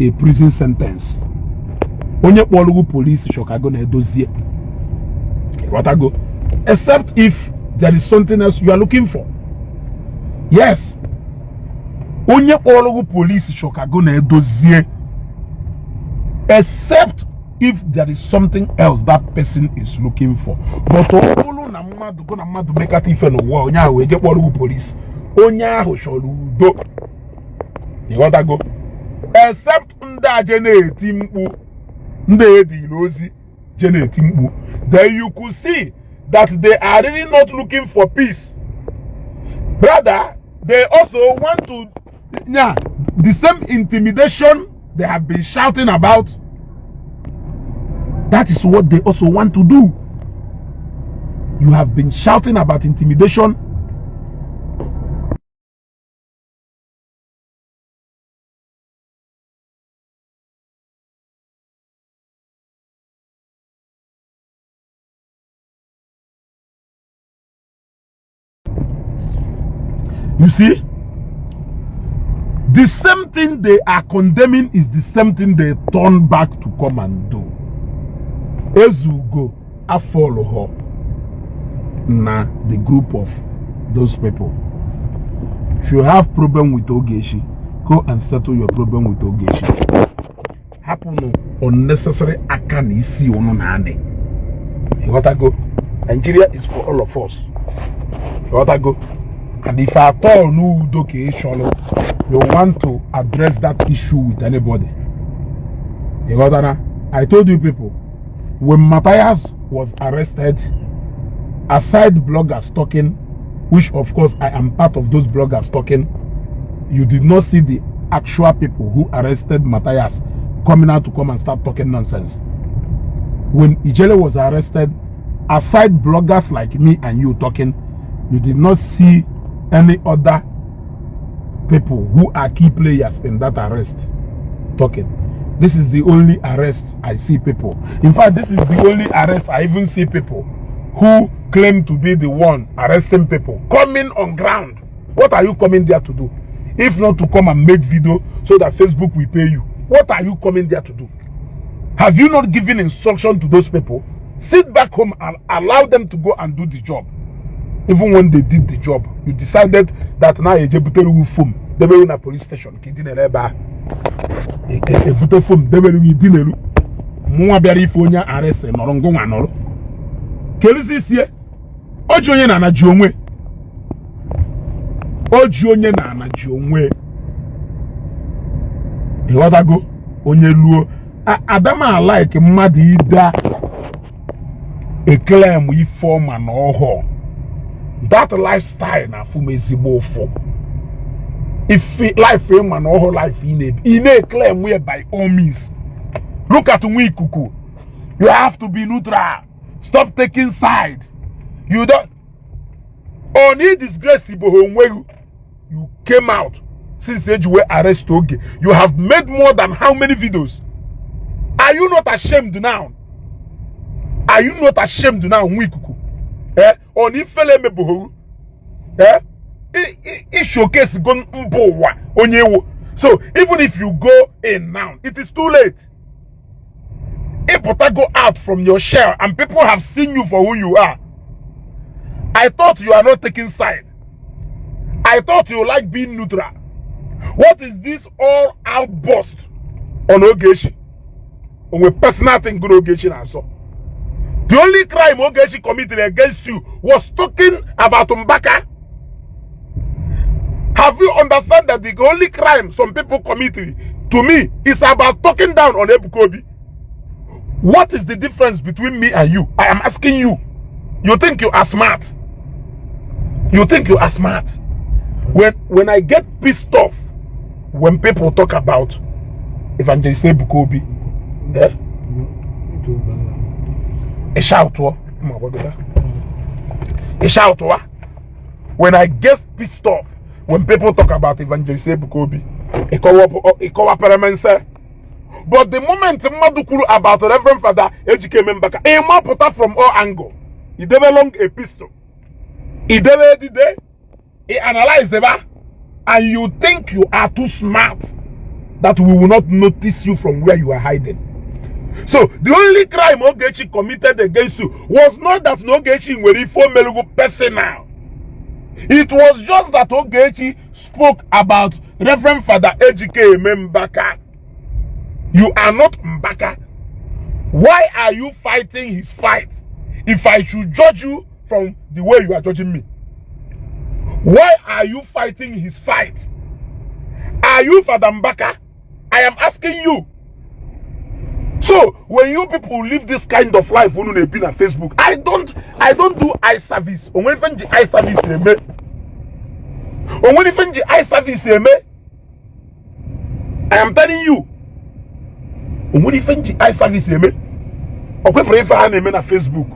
a prison sentence. Onye kpọrọ police Chicago na edozie. What I go? Except if there is something else you are looking for. Yes. Onye kpọrọ police Chicago na edozie. Except if there is something else that person is looking for. But all na mmadụ go na mmadụ make at ife no wa onye ahụ eje kpọrọ police. Onye ahụ chọrọ udo. You want to go? Except ndị aje na-eti mkpu. Then you could see that they are really not looking for peace. Rather, they also want to, the same intimidation they have been shouting about. That is what they also want to do. You have been shouting about intimidation. You see, the same thing they are condemning is the same thing they turn back to come and do. Ezugo, I follow her. Nah, the group of those people. If you have problem with Ogechi, go and settle your problem with Ogechi. Happen unnecessary akanisi ono nane. You gotta go. Nigeria is for all of us. You want to go? And if at all no you want to address that issue with anybody. You got that? I told you people, when Matthias was arrested, aside bloggers talking, which of course I am part of those bloggers talking, you did not see the actual people who arrested Matthias coming out to come and start talking nonsense. When Ijele was arrested, aside bloggers like me and you talking, you did not see any other people who are key players in that arrest talking. This is the only arrest I see people. In fact, this is the only arrest I even see people who claim to be the one arresting people coming on ground. What are you coming there to do? If not to come and make video so that Facebook will pay you. What are you coming there to do? Have you not given instruction to those people? Sit back home and allow them to go and do the job. Even when they did the job, you decided that now you will phone. They were in a police station. They were arrested. Ogechi onye na-anaji onwe. Ogechi onye na-anaji onwe. Ịghọtago onye luo. Adama like mmadụ ida claim ifeọma na ọhụụ. That lifestyle na fume ezigbo ụfụ. If life man or life in a claim where by all means. Look at Nwikuku. You have to be neutral. Stop taking side. You don't only disgrace you came out since you were arrested. You have made more than how many videos? Are you not ashamed now? Are you not ashamed now, Nwikuku? Only fele me bohu. It showcase gun onyewo. So even if you go in now, it is too late. If you go out from your shell and people have seen you for who you are, I thought you are not taking side. I thought you like being neutral. What is this all outburst on Ogechi? On a personal thing good Ogechi and so. The only crime Ogechi committed against you was talking about Mbaka. Have you understand that the only crime some people committed to me is about talking down on Ebukobi? What is the difference between me and you? I am asking you. You think you are smart? You think you are smart? When I get pissed off when people talk about Evangelist Ebukobi, a shout when I get pissed off when people talk about Evangelist Ebukobi, but the moment Madukuru about Reverend Father Ejike Njaka, a map from all angles. He developed a pistol. He developed it. He analyzed it, and you think you are too smart that we will not notice you from where you are hiding. So the only crime Ogechi committed against you was not that Ogechi were for Melugu personal. It was just that Ogechi spoke about Reverend Father Ejike Njaka. You are not Mbaka. Why are you fighting his fight if I should judge you from the way you are judging me? Why are you fighting his fight? Are you Father Mbaka? I am asking you. So when you people live this kind of life on Facebook, I don't do eye service. When eye service eye service I am telling you. When eye service Facebook.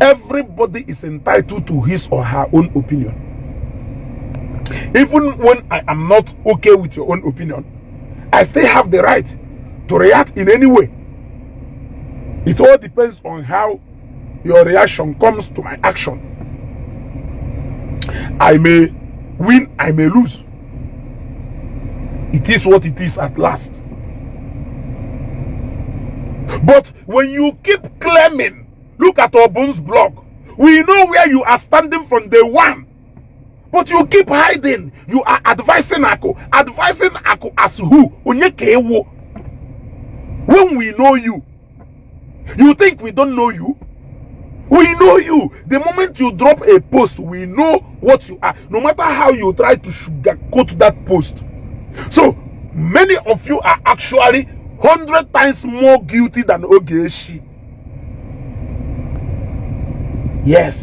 Everybody is entitled to his or her own opinion. Even when I am not okay with your own opinion, I still have the right to react in any way. It all depends on how your reaction comes to my action. I may win, I may lose. It is what it is at last. But when you keep claiming, look at Obun's blog, we know where you are standing from day one. But you keep hiding. You are advising Ako. Advising Ako as who? When we know you. You think we don't know you? We know you. The moment you drop a post, we know what you are. No matter how you try to sugarcoat that post. So many of you are actually 100 times more guilty than Ogechi. Yes.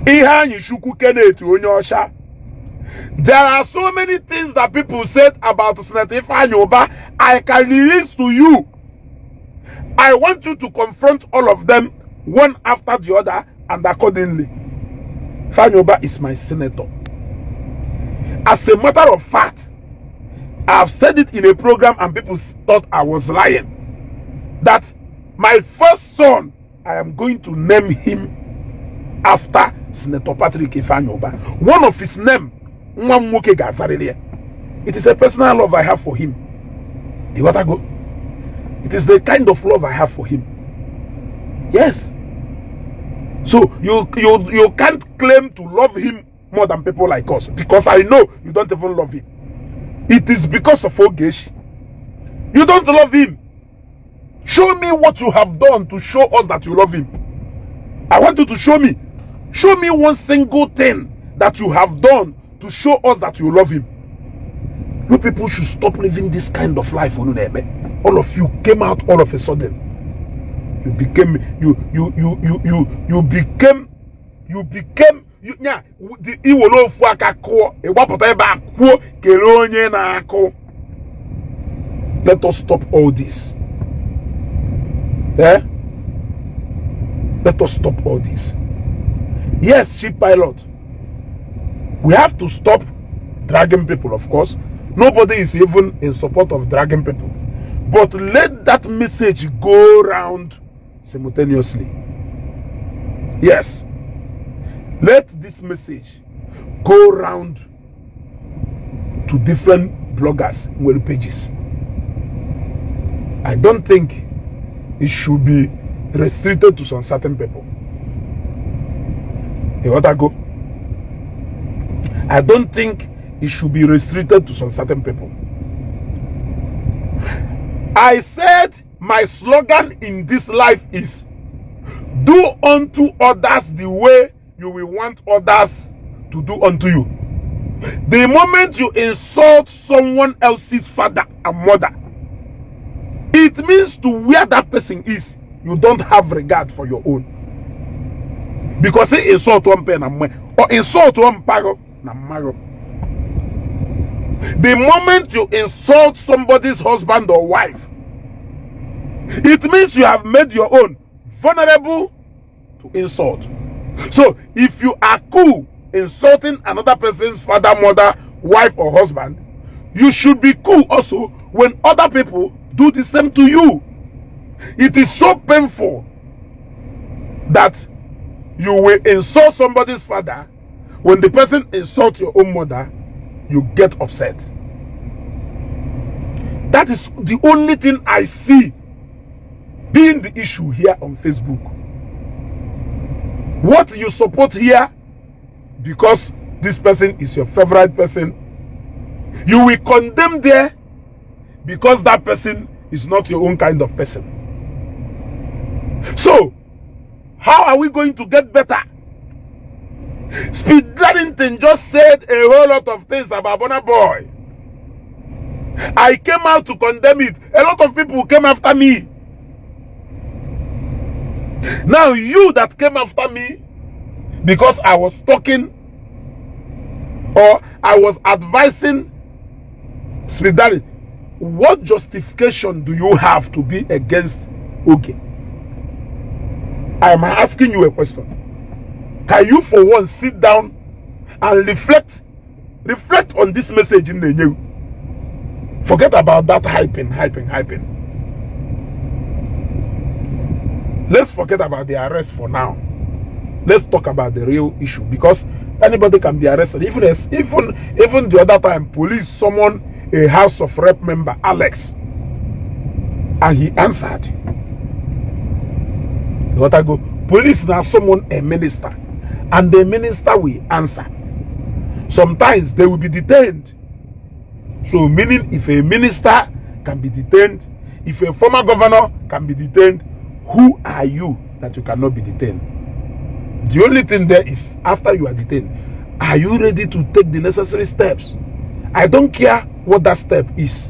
There are so many things that people said about Senator Ifeanyi I can release to you. I want you to confront all of them one after the other and accordingly. Ifeanyi is my senator. As a matter of fact, I have said it in a program and people thought I was lying. That my first son, I am going to name him after Senator Patrick Ifeanyi. One of his name, it is a personal love I have for him. You gotta go. It is the kind of love I have for him. Yes. So you can't claim to love him more than people like us, because I know you don't even love him. It is because of Ogechi. You don't love him. Show me what you have done to show us that you love him. I want you to show me. Show me one single thing that you have done to show us that you love him. You people should stop living this kind of life. All of you came out all of a sudden. You became the iwolo fuaka ko e wapota eba ko kele onye na ako. Let us stop all this. Eh? Let us stop all this. Yes, ship pilot. We have to stop dragging people, of course. Nobody is even in support of dragging people. But let that message go round simultaneously. Yes. Let this message go round to different bloggers, web pages. I don't think it should be restricted to some certain people. You want to go? I don't think it should be restricted to some certain people. I said my slogan in this life is, do unto others the way you will want others to do unto you. The moment you insult someone else's father and mother, it means to where that person is, you don't have regard for your own. Because he insult one pen or insult one paro na maro. The moment you insult somebody's husband or wife, it means you have made your own vulnerable to insult. So if you are cool insulting another person's father, mother, wife or husband, you should be cool also when other people do the same to you. It is so painful that you will insult somebody's father. When the person insults your own mother, you get upset. That is the only thing I see being the issue here on Facebook. What you support here, because this person is your favorite person, you will condemn there because that person is not your own kind of person. So, how are we going to get better? Speed Darrington just said a whole lot of things about Burna Boy. I came out to condemn it. A lot of people came after me. Now you that came after me because I was talking or I was advising Speed Darrington, what justification do you have to be against Oge? I am asking you a question. Can you for once sit down and reflect on this message in the new? Forget about that hyping. Let's forget about the arrest for now. Let's talk about the real issue, because anybody can be arrested. Even the other time, police summoned a House of Rep member, Alex, and he answered. You want to go? Police now summon a minister, and the minister will answer. Sometimes they will be detained. So meaning if a minister can be detained, If a former governor can be detained, who are you that you cannot be detained? The only thing there is, after you are detained, are you ready to take the necessary steps? I don't care what that step is.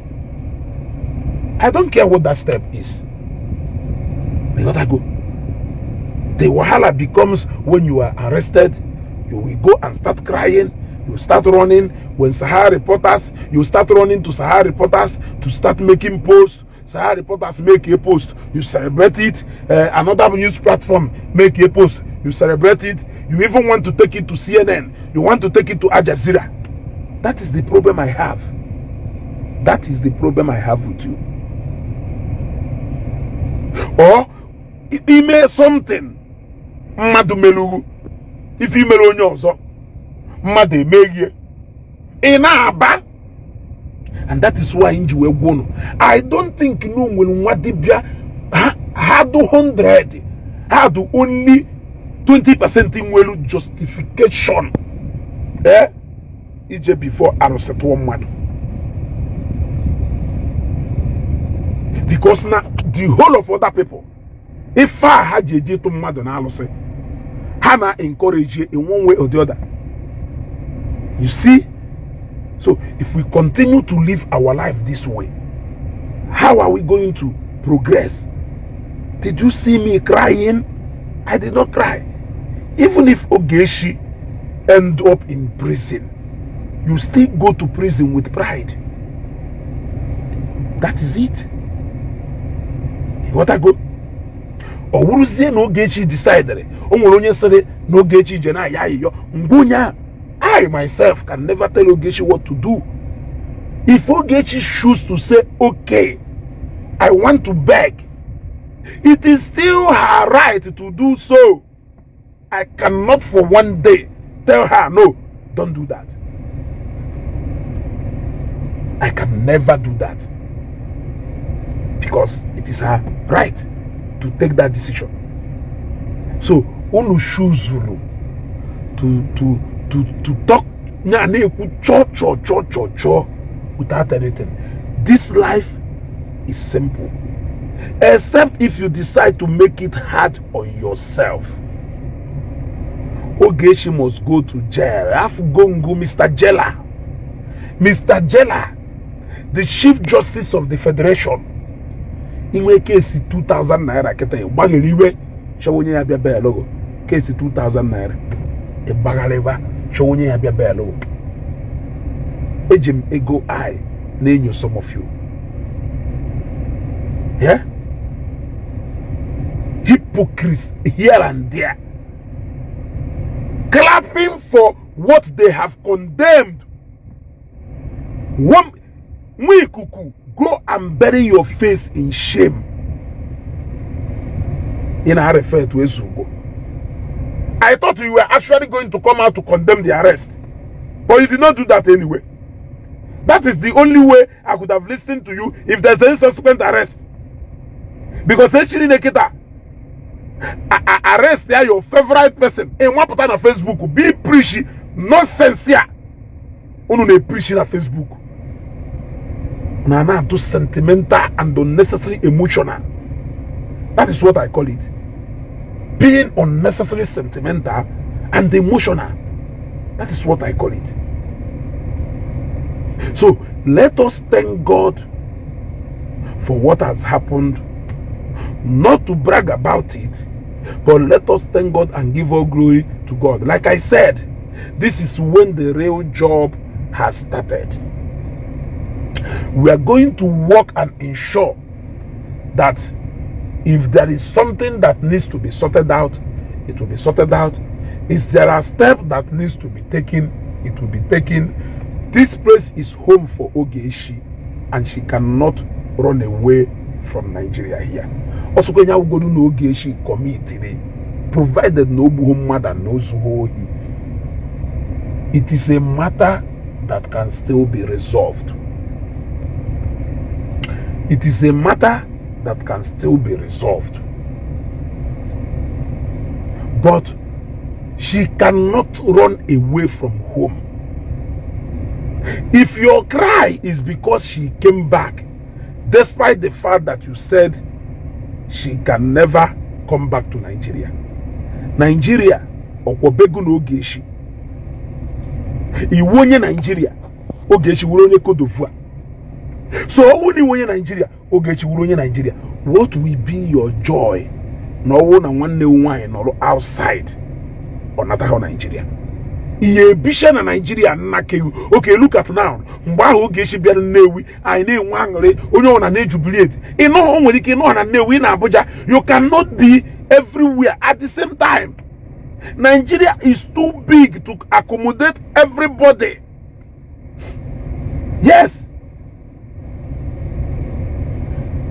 I don't care what that step is. You gotta go. The wahala becomes when you are arrested, you will go and start crying, you start running. When Sahara reporters, you start running to Sahara reporters to start making posts. Sahara reporters make a post, you celebrate it. Another news platform make a post, you celebrate it. You even want to take it to CNN, you want to take it to Al Jazeera. That is the problem I have. That is the problem I have with you. Or email something. Mmadụ melugu. If you mere onye ọzọ, mmadụ emeghe. Ị na-aba. And that is why inji wee gwonu. I don't think no nwere nwa dibịa ha do 100. Ha do only 20% nwere justification. Ije before arụsịtụọ mmadụ. Because now the whole of other people, if I had je to mmadụ na alụsị, ha na encourage you in one way or the other. You see? So if we continue to live our life this way, how are we going to progress? Did you see me crying? I did not cry. Even if Ogechi end up in prison, you still go to prison with pride. That is it. What I go? Or Uruzie no Ogechi decided, onye sere no Ogechi jena yayo mbunya. I myself can never tell Ogechi what to do. If Ogechi chooses to say, okay, I want to beg, it is still her right to do so. I cannot for one day tell her, no, don't do that. I can never do that. Because it is her right to take that decision. So, unu choose to talk without anything. This life is simple. Except if you decide to make it hard on yourself. Ogechi must go to jail. I have to go and go, Mr. Jailer. Mr. Jailer, the Chief Justice of the Federation. In my case, 2,000 naira. Bagaliwe, shawonye ya bia bia logo. Case 2,000 naira. E bagaleva, shawonye ya bia bia logo. Ejim ego I name you some of you. Yeah? Hypocrisy here and there. Clapping for what they have condemned. Mwikuku, go and bury your face in shame. In I refer to Ezugo. I thought you were actually going to come out to condemn the arrest. But you did not do that anyway. That is the only way I could have listened to you if there's any subsequent arrest. Because actually, Nekita, arrest there your favorite person. In one pattern on Facebook, be preaching nonsense here. Only preaching on Facebook. Nana too sentimental and unnecessary emotional. That is what I call it. Being unnecessary sentimental and emotional. That is what I call it. So let us thank God for what has happened. Not to brag about it, but let us thank God and give all glory to God. Like I said, this is when the real job has started. We are going to work and ensure that if there is something that needs to be sorted out, it will be sorted out. If there are steps that needs to be taken, it will be taken. This place is home for Ogechi, and she cannot run away from Nigeria here. Also, when you go to Ogechi committee, provided no mother knows who he. It is a matter that can still be resolved. It is a matter that can still be resolved. But she cannot run away from home. If your cry is because she came back, despite the fact that you said she can never come back to Nigeria. Nigeria, okwobegu na Ogechi. Iwu onye Nigeria, Ogechi wuru onye Cote d'Ivoire. So only onye Nigeria, Ogechi wuru onye Nigeria. What will be your joy? No one and one new wine or outside or not how Nigeria. Iye bisha na Nigeria nake. Okay, look at now. Mba Ogechi bia newi, I ne wangre, onye ona ne jubilate. E no onwere ike no na newi na Abuja. You cannot be everywhere at the same time. Nigeria is too big to accommodate everybody. Yes.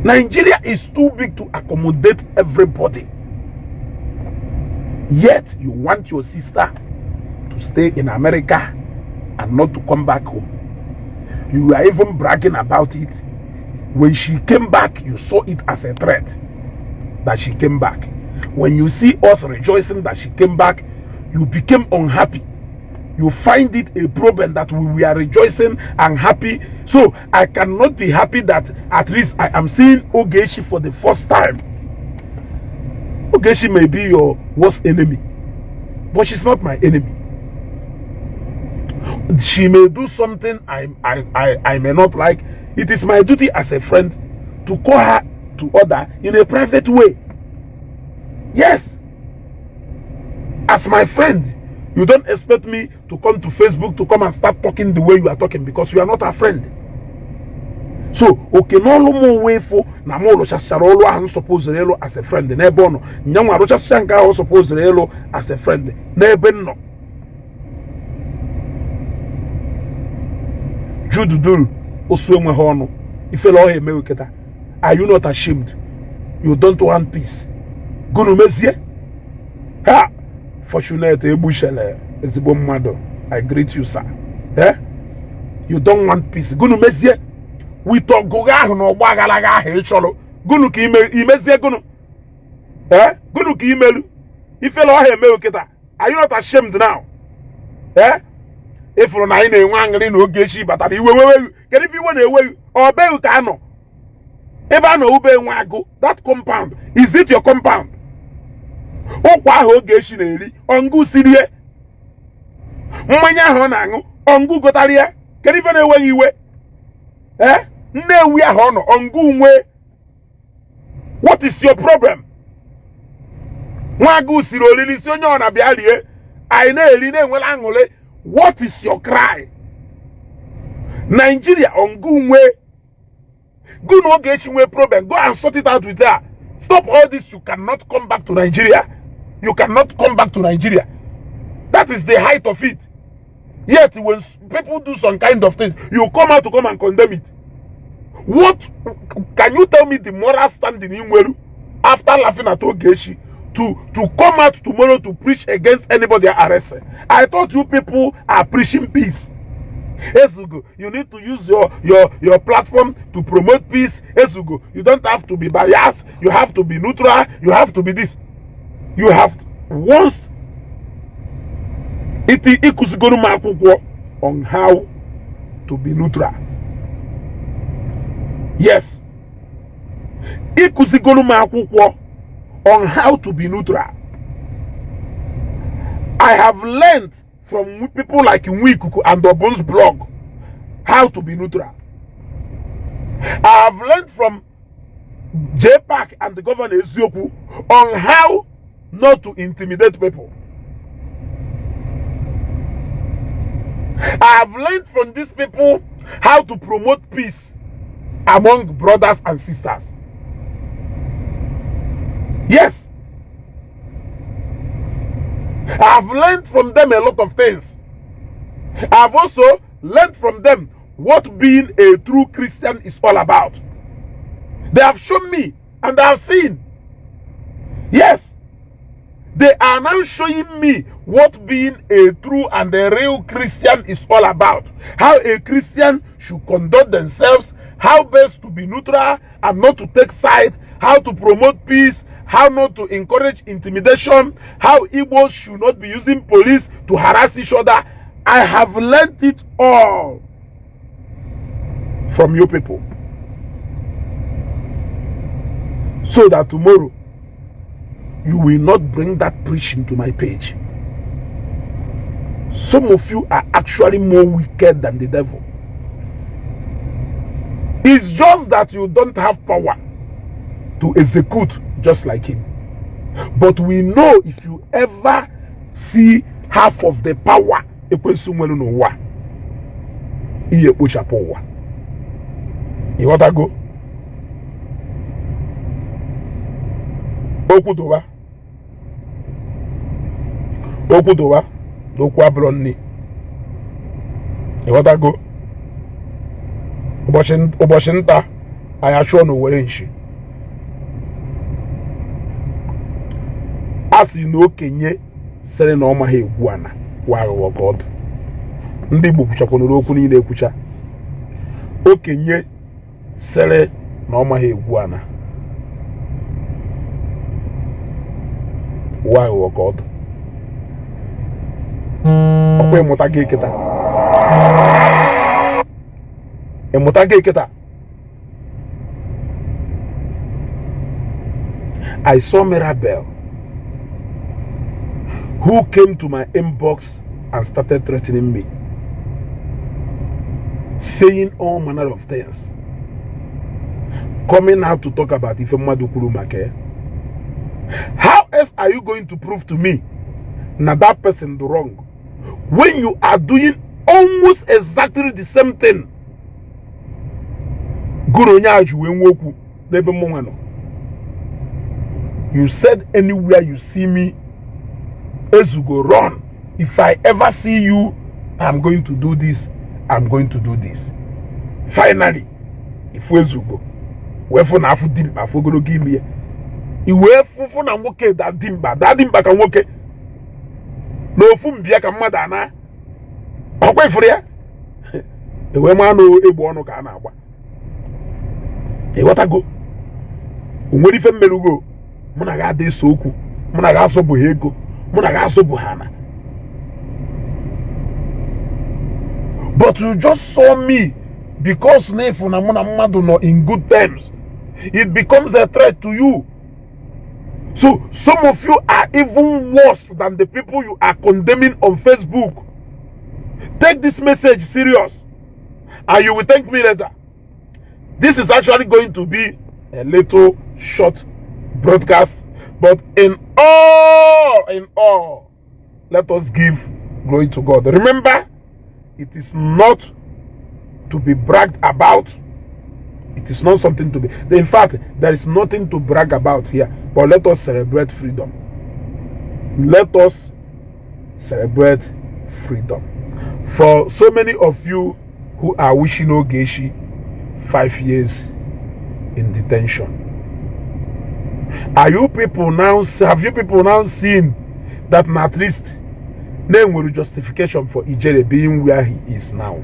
Nigeria is too big to accommodate everybody. Yet you want your sister to stay in America and not to come back home. You are even bragging about it. When she came back, you saw it as a threat that she came back. When you see us rejoicing that she came back, you became unhappy. You find it a problem that we are rejoicing and happy. So I cannot be happy that at least I am seeing Ogechi for the first time. Ogechi may be your worst enemy, but she's not my enemy. She may do something I may not like. It is my duty as a friend to call her to order in a private way. Yes. As my friend, you don't expect me to come to Facebook to come and start talking the way you are talking because you are not a friend. So, okay, no more way for na mo lo chasarolo and suppose relo as a friend. Nebo no. Nyamwa ro chasanga o suppose relo as a friend. Nebe no. Jududul oswemwe hono. Ifelo o eme uketa. Are you not ashamed? You don't want peace. Gunu mezie? Ha! Fortunate ebushele ezigbo mmado. I greet you, sir. Eh? You don't want peace. Gunu mezie? We talk go ga no gbagalaga he cholo. Gunu ki imezie gunu. Eh? Gunu ki imelu. Ifelo o eme uketa. Are you not ashamed now? Eh? If you na ina enwe angri na Ogechi batara iwe kedu if iwe na ewe obe ka no. Ebe ano ube enwe agu, that compound, is it your compound? Okwa ahụ Ogechi na-eri ongu sirie mmanya ahụ na aṅụ ongu gotaria kedu ife na-enweghị iwe nnewi ahụ nọ ongu nwe. What is your problem? Nwa agụ siri olili si onye ọ na-abịa rie anyị na-eri na-enwela aṅụle. What is your cry? Nigeria ongu nwe. Go no Ogechi nwe problem, go and sort it out with her. Stop all this. You cannot come back to Nigeria. You cannot come back to Nigeria. That is the height of it. Yet when people do some kind of things, you come out to come and condemn it. What can you tell me the moral standing in Weru after laughing at Ogechi to come out tomorrow to preach against anybody arrested? I thought you people are preaching peace. Ezugo, you need to use your platform to promote peace. Ezugo, you don't have to be biased. You have to be neutral. You have to be this. You have once ikusigonu makwukwo on how to be neutral. Yes. Ikusigonu makwukwo on how to be neutral. I have learned from people like Nwikuku and Obon's blog how to be neutral. I have learned from JPAC and the governor Ezioku on how not to intimidate people. I have learned from these people how to promote peace among brothers and sisters. Yes. I have learned from them a lot of things. I have also learned from them what being a true Christian is all about. They have shown me and I have seen. Yes. They are now showing me what being a true and a real Christian is all about. How a Christian should conduct themselves, how best to be neutral and not to take sides, how to promote peace, how not to encourage intimidation, how Igbos should not be using police to harass each other. I have learned it all from you people. so that tomorrow you will not bring that preaching to my page. Some of you are actually more wicked than the devil. It's just that you don't have power to execute just like him. But we know if you ever see half of the power, you want to go? Okudowa, dokwu abronni. You want to go? Ụbọchị nta anyị achụọ na Owere nshi. A sị na okenye sịrị na ọ maghị egwu ana wa aghụghọ ka ọ dị. Ndị Igbo kwuchakwanụrụ okwu niile ekwucha. Okenye sịrị na ọ maghị egwu ana wa aghụghọ ka ọ dị. Ọkwa ịmụta gị kịta. I saw Mirabel who came to my inbox and started threatening me, saying all manner of things, coming out to talk about Ifemadu Kurumake. How else are you going to prove to me that person is wrong when you are doing almost exactly the same thing? You said anywhere you see me, Ezugo, run. If I ever see you, I'm going to do this, I'm going to do this. Finally, if Ezugo, wherefore na afu dimba, afu go give me. Iwe fufu na nwoke that dimba ka nwoke. No fu mbia ka mmadu ana. Okwe ifuru ya. Ewe ma no egbo onu ka na agba. E wata go. Onwere ife mmelugo. Muna ga de soku. Muna ga so bu ego. Muna ga so bu hana. But you just saw me because nefu na muna mmadu no in good terms. It becomes a threat to you. So some of you are even worse than the people you are condemning on Facebook. Take this message serious, and you will thank me later. This is actually going to be a little short broadcast, but in all, let us give glory to God. Remember, it is not to be bragged about. It is not something to be. In fact, there is nothing to brag about here. But let us celebrate freedom. Let us celebrate freedom. For so many of you who are wishing Ogechi 5 years in detention, have you people now seen that at least name will justification for Ijele being where he is now?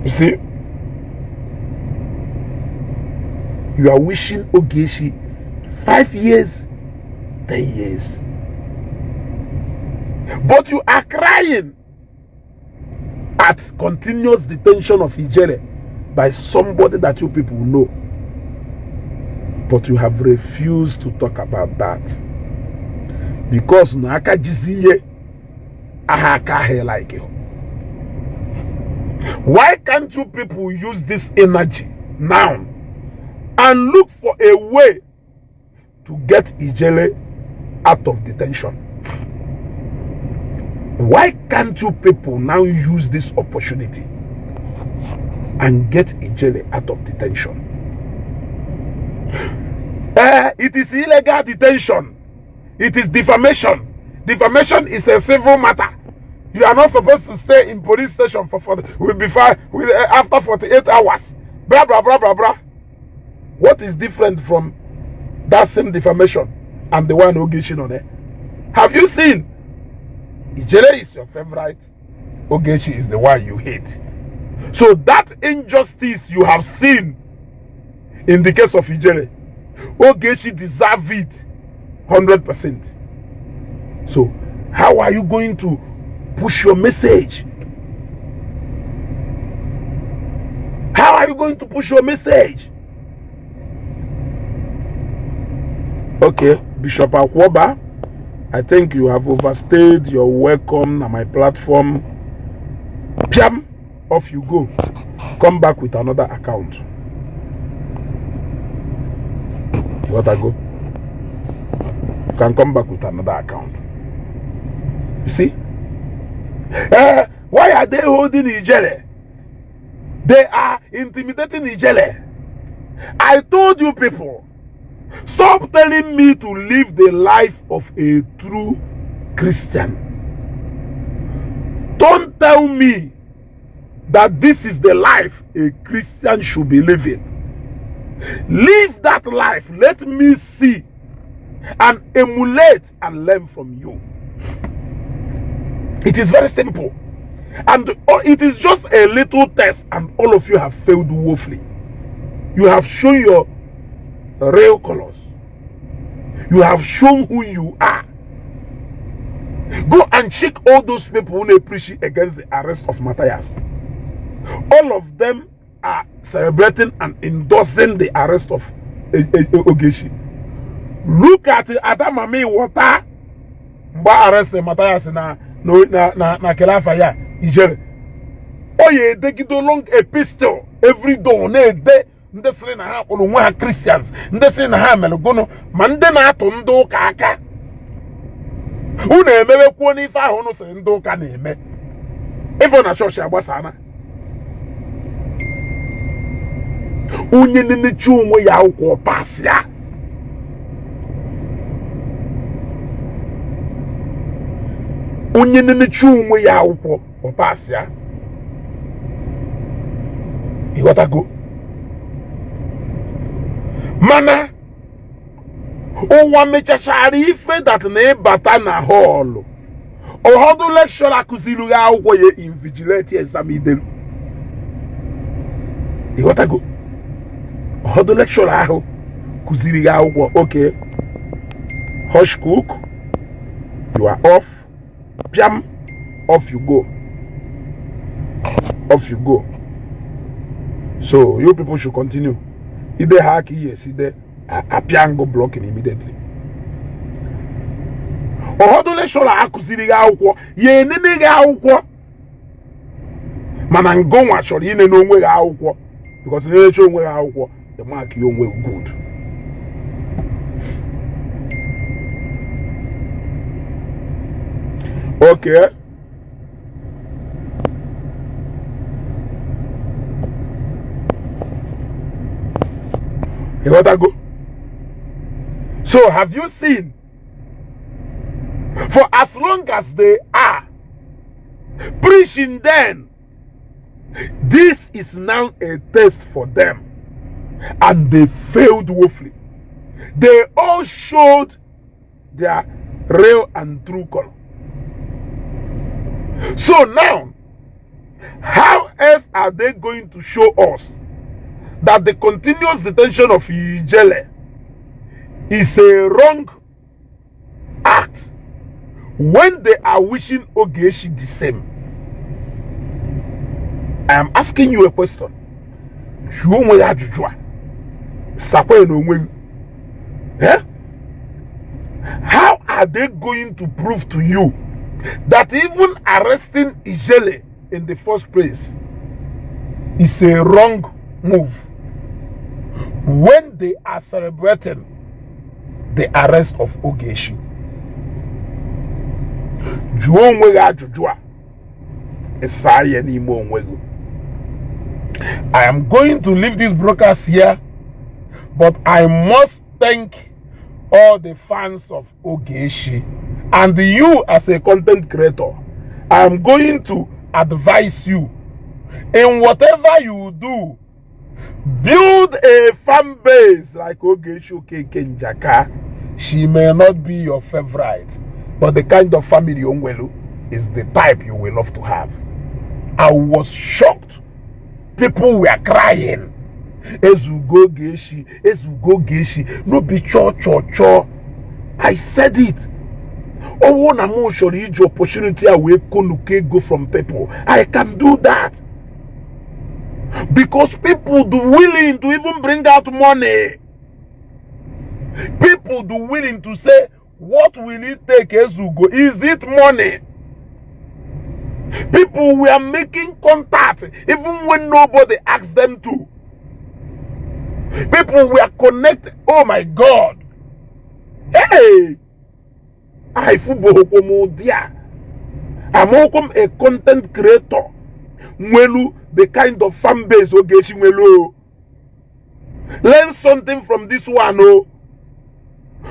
You see, you are wishing Ogechi 5 years, 10 years, but you are crying at continuous detention of Ijele by somebody that you people know. But you have refused to talk about that because Naka Jiziye Ahaka like you. Why can't you people use this energy now and look for a way to get Ijele out of detention? Why can't you people now use this opportunity and get Ijele out of detention? It is illegal detention. It is defamation. Defamation is a civil matter. You are not supposed to stay in police station for after 48 hours. Blah, blah, blah, blah, blah. What is different from that same defamation and the one Ogechi on it? Have you seen? Ijele is your favorite. Ogechi is the one you hate. So that injustice you have seen in the case of Ijele, Ogechi deserve it 100%. So how are you going to push your message? How are you going to push your message? Okay, Bishop Akwoba, I think you have overstayed your welcome on my platform. Piam, off you go. Come back with another account. You gotta go. You can come back with another account. You see? Why are they holding Ijele? They are intimidating Ijele. I told you people, stop telling me to live the life of a true Christian. Don't tell me that this is the life a Christian should be living. Live that life. Let me see and emulate and learn from you. It is very simple. And it is just a little test, and all of you have failed woefully. You have shown your real colors. You have shown who you are. Go and check all those people who preach against the arrest of Matthias. All of them are celebrating and endorsing the arrest of Ogechi. Look at Adamami Water. Mba arrest Matthias na Kelafa ya Ijere. Oye they give long epistle every day. Ne nde sire na ha ono nwa Christians. Nde sire na ha melogono ma nde na atụ ndị ụka aka. Unu emebekwuo n'ife ahụ unu sire ndị ụka na-eme. Ife na chọọchị agbasana. Onye na-emechi onwe ya akwụkwọ pas ya. Onye na-emechi onwe ya akwụkwọ pas ya. Ịghọtago? Mana ụwa mechachara ife dat na ịbata na họọlụ. Ụfọdụ lekshọra kụziri ya akwụkwọ ya invigilate exam idelu. Ịghọtago? Ụfọdụ lekshọra ahụ kụziri ya akwụkwọ. Okay, hush cook, you are off. Piam, off you go. Off you go. So you people should continue. Either hack yes, either a piango blocking immediately. Ụfọdụ lekshọra akụziri ya akwụkwọ ya enene gị akwụkwọ mana ngonwa chọrọ ine n'onwe gị akwụkwọ because na-eche onwe gị akwụkwọ the mark you onwe good. Okay. You gotta go. So have you seen? For as long as they are preaching, then this is now a test for them, and they failed woefully. They all showed their real and true color. So now, how else are they going to show us that the continuous detention of Ijele is a wrong act when they are wishing Ogechi the same? I am asking you a question. How are they going to prove to you that even arresting Ijele in the first place is a wrong move when they are celebrating the arrest of Ogechi? I am going to leave this broadcast here, but I must thank all the fans of Ogechi and you as a content creator. I am going to advise you in whatever you do, build a fan base like Ogechi Okeke Njaka. She may not be your favorite, but the kind of family Onwelu is the type you will love to have. I was shocked. People were crying. Ezugo Geshi, Ezugo Geshi, no be cho. I said it. Oh, one amount should use opportunity away go from people. I can do that. Because people do willing to even bring out money. People do willing to say, what will it take, Ezugo? Is it money? People were making contact even when nobody asked them to. People were connected. Oh my God. Hey! I'm a content creator. Mwelu, the kind of fan base Ogechi Mwelu. Learn something from this one, oh.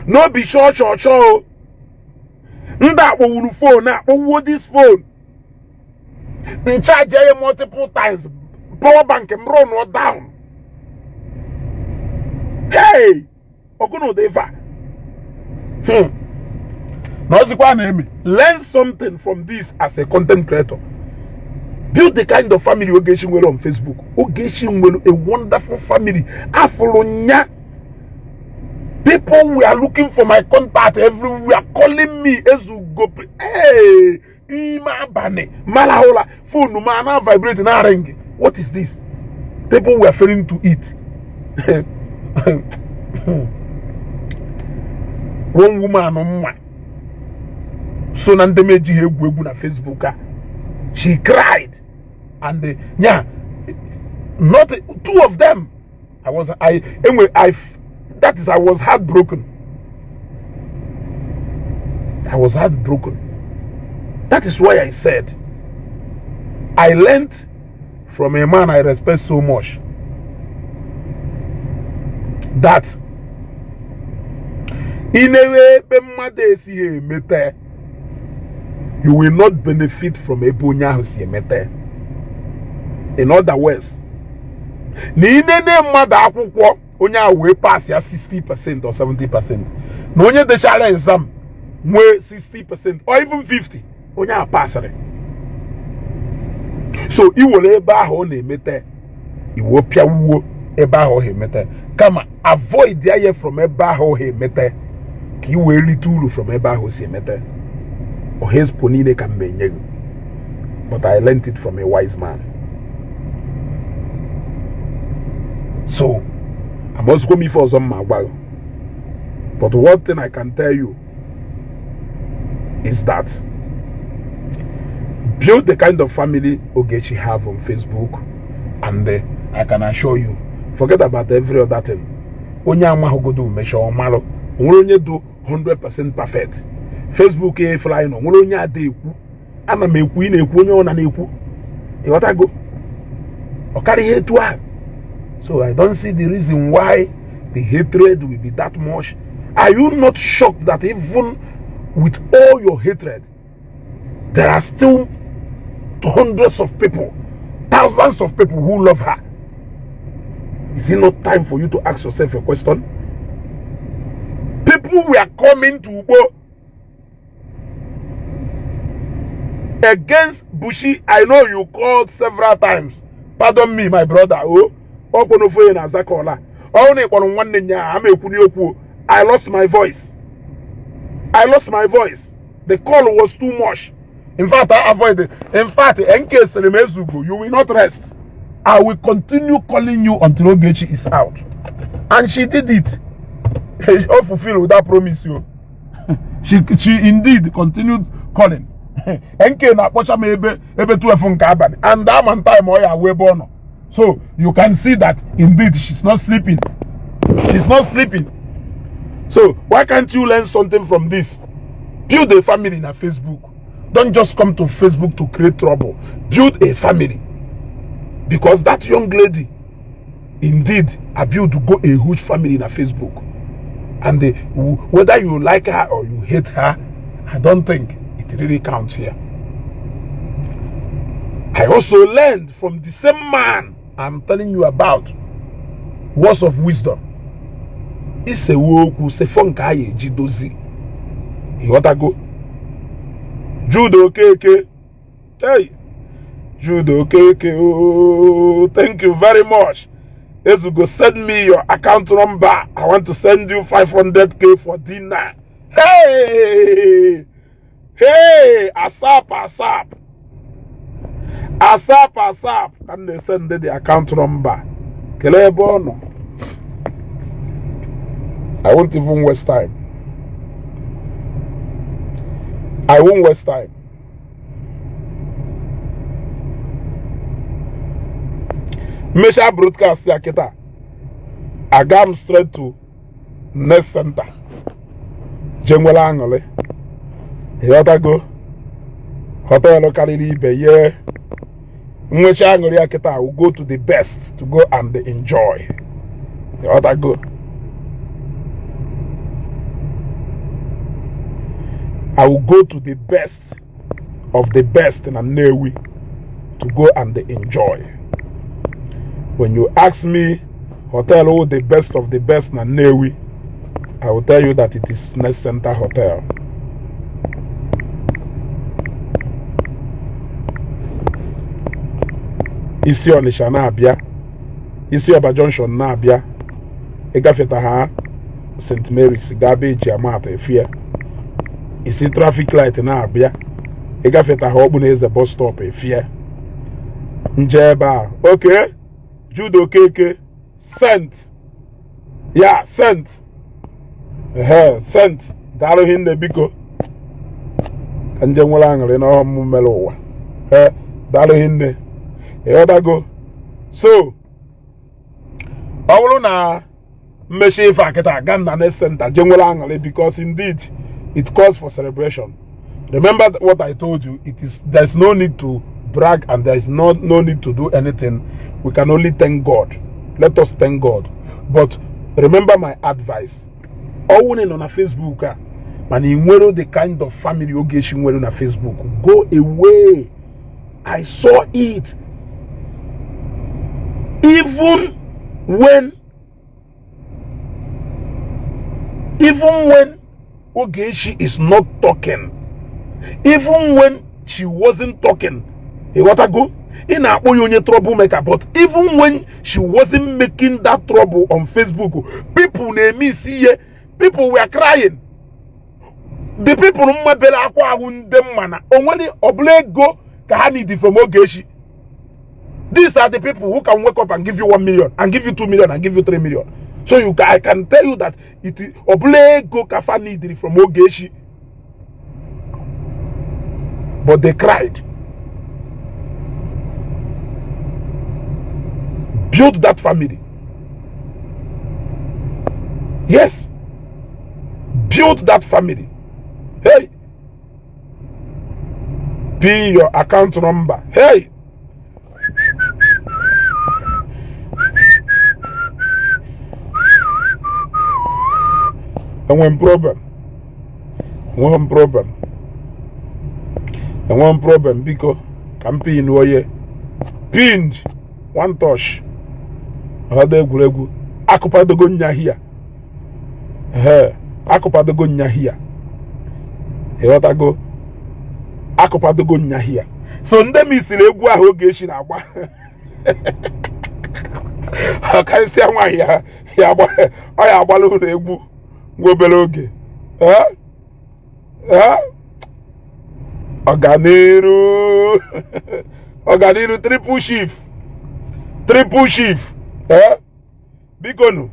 No be sure. Nda will phone now. What this phone? They charge you multiple times. Power bank and run or down. Hey! Okuno deva. Learn something from this as a content creator. Build the kind of family Ogechi Nwelu on Facebook. Ogechi Nwelu, a wonderful family. Afronya. People were looking for my contact everywhere, calling me Ezugo. Hey, Ima Bane, Malahola, phone, man, vibrating, ring. What is this? People were failing to eat. One woman on one. So Nandemeji Hegwegu na Facebook. She cried, and yeah, not two of them. I was heartbroken. I was heartbroken. That is why I said I learned from a man I respect so much that in a way you will not benefit from a punya who's. In other words, Onya way pass ya 60% or 70%. No onye the share exam way 60% or even 50. Onya pass it. So you will eba ho na emete. You will pia wo eba ho he mete. Kama avoid the from eba ho he mete. Ki we little from eba ho si mete. Or his ponine can be. But I learned it from a wise man. So I must go me for some magwal. But one thing I can tell you is that build the kind of family Ogechi have on Facebook, and I can assure you, forget about every other thing. Onya amahogodo measure omalo. Onye do 100% perfect. Facebook e fly no. Onya ade eku. Ana me eku ina eku onye ona na eku. E what I go? Okari here to have. So I don't see the reason why the hatred will be that much. Are you not shocked that even with all your hatred, there are still hundreds of people, thousands of people who love her? Is it not time for you to ask yourself a question? People were coming to Igbo against Bushi. I know you called several times. Pardon me, my brother. I lost my voice. The call was too much. In fact, I avoided. In fact, in case you will not rest. I will continue calling you until Ogechi is out. And she did it. She fulfilled that promise. She indeed continued calling. And that man time we born. So you can see that indeed she's not sleeping. She's not sleeping. So why can't you learn something from this? Build a family in a Facebook. Don't just come to Facebook to create trouble. Build a family. Because that young lady indeed built to go a huge family in a Facebook. And whether you like her or you hate her, I don't think it really counts here. I also learned from the same man I'm telling you about, words of wisdom. It's a woku se fonkaye jidozi. You want to go? Judo Okeke. Hey, Judo Okeke. Oh, thank you very much. Ezugo, send me your account number. I want to send you 500k for dinner. Hey, ASAP. And they send the account number. Kelebono. I won't even waste time. I won't waste time. Measure broadcast yaketa. I go straight to next center. Jengwala angole. Here go. Hotel locally be yeah. Measure angole yaketa. I will go to the best to go and enjoy. Here go. I will go to the best of the best in Anewi to go and enjoy. When you ask me, hotel oh the best of the best in Anewi, I will tell you that it is Nest Center Hotel. Isi Onisha na abia, Isi Oba Junction na abia, Egafeta ha St. Mary's garbage amata efia. Isi traffic light na abia, Egafeta ha Obuneze bus stop efia. Njeba, okay. Jude Okeke, sent. Yeah, sent. Sent. Dalo hinde biko. Kanje mwala ngale na mumelo wa. Dalo hinde. Go. So, Awolo na meshe faketa ganda ne center jengwala ngale because indeed it calls for celebration. Remember what I told you. There's no need to brag and there is no need to do anything. We can only thank God. Let us thank God. But remember my advice. All on a Facebook, man, in the kind of family Ogechi on a Facebook, go away. I saw it. Even when Ogechi is not talking, even when she wasn't talking, what I go? In a troublemaker, but even when she wasn't making that trouble on Facebook, people name me see people were crying. The people who go from Ogechi. These are the people who can wake up and give you 1 million, and give you 2 million, and give you 3 million. So I can tell you that it is go kafani from Ogechi. But they cried. Build that family. Yes. Build that family. Hey. Be your account number. Hey. And one problem. Because campaign warrior pinned one touch. Another guregu. Akupa the gunya here. Akupa the gunya here. What I go? Akupa the gunya here. So ndem isilegu Ogechi na agba. Aka si anwa ya agba. Oya agbalu na egbu. Go beloge. Oganiru triple shift. Bigonu,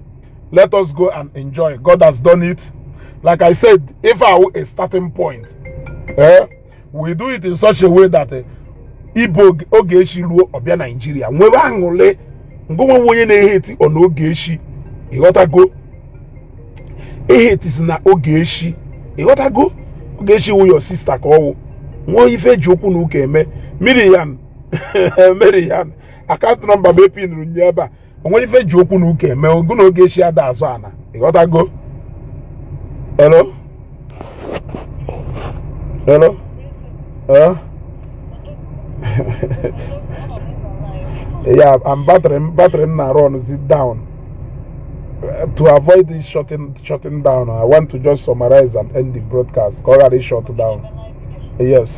let us go and enjoy. God has done it. Like I said, if I were a starting point, we do it in such a way that Igbo Ogechi Luo Obia Nigeria. Mwewa angole, ngoma mwenye ne hate on Ogechi. You gotta go. Hate is na Ogechi. You gotta go. Ogechi with your sister ko. Mwo ife joku nuke eme. Miriam. Account number be pin runyeba. Mwo ife joku nuke eme. Ogun Ogechi ada azo ana. You gotta go. Hello? Yeah, I'm battering na run. Sit down. To avoid this shutting down, I want to just summarize and end the broadcast. Already shut down. Yes.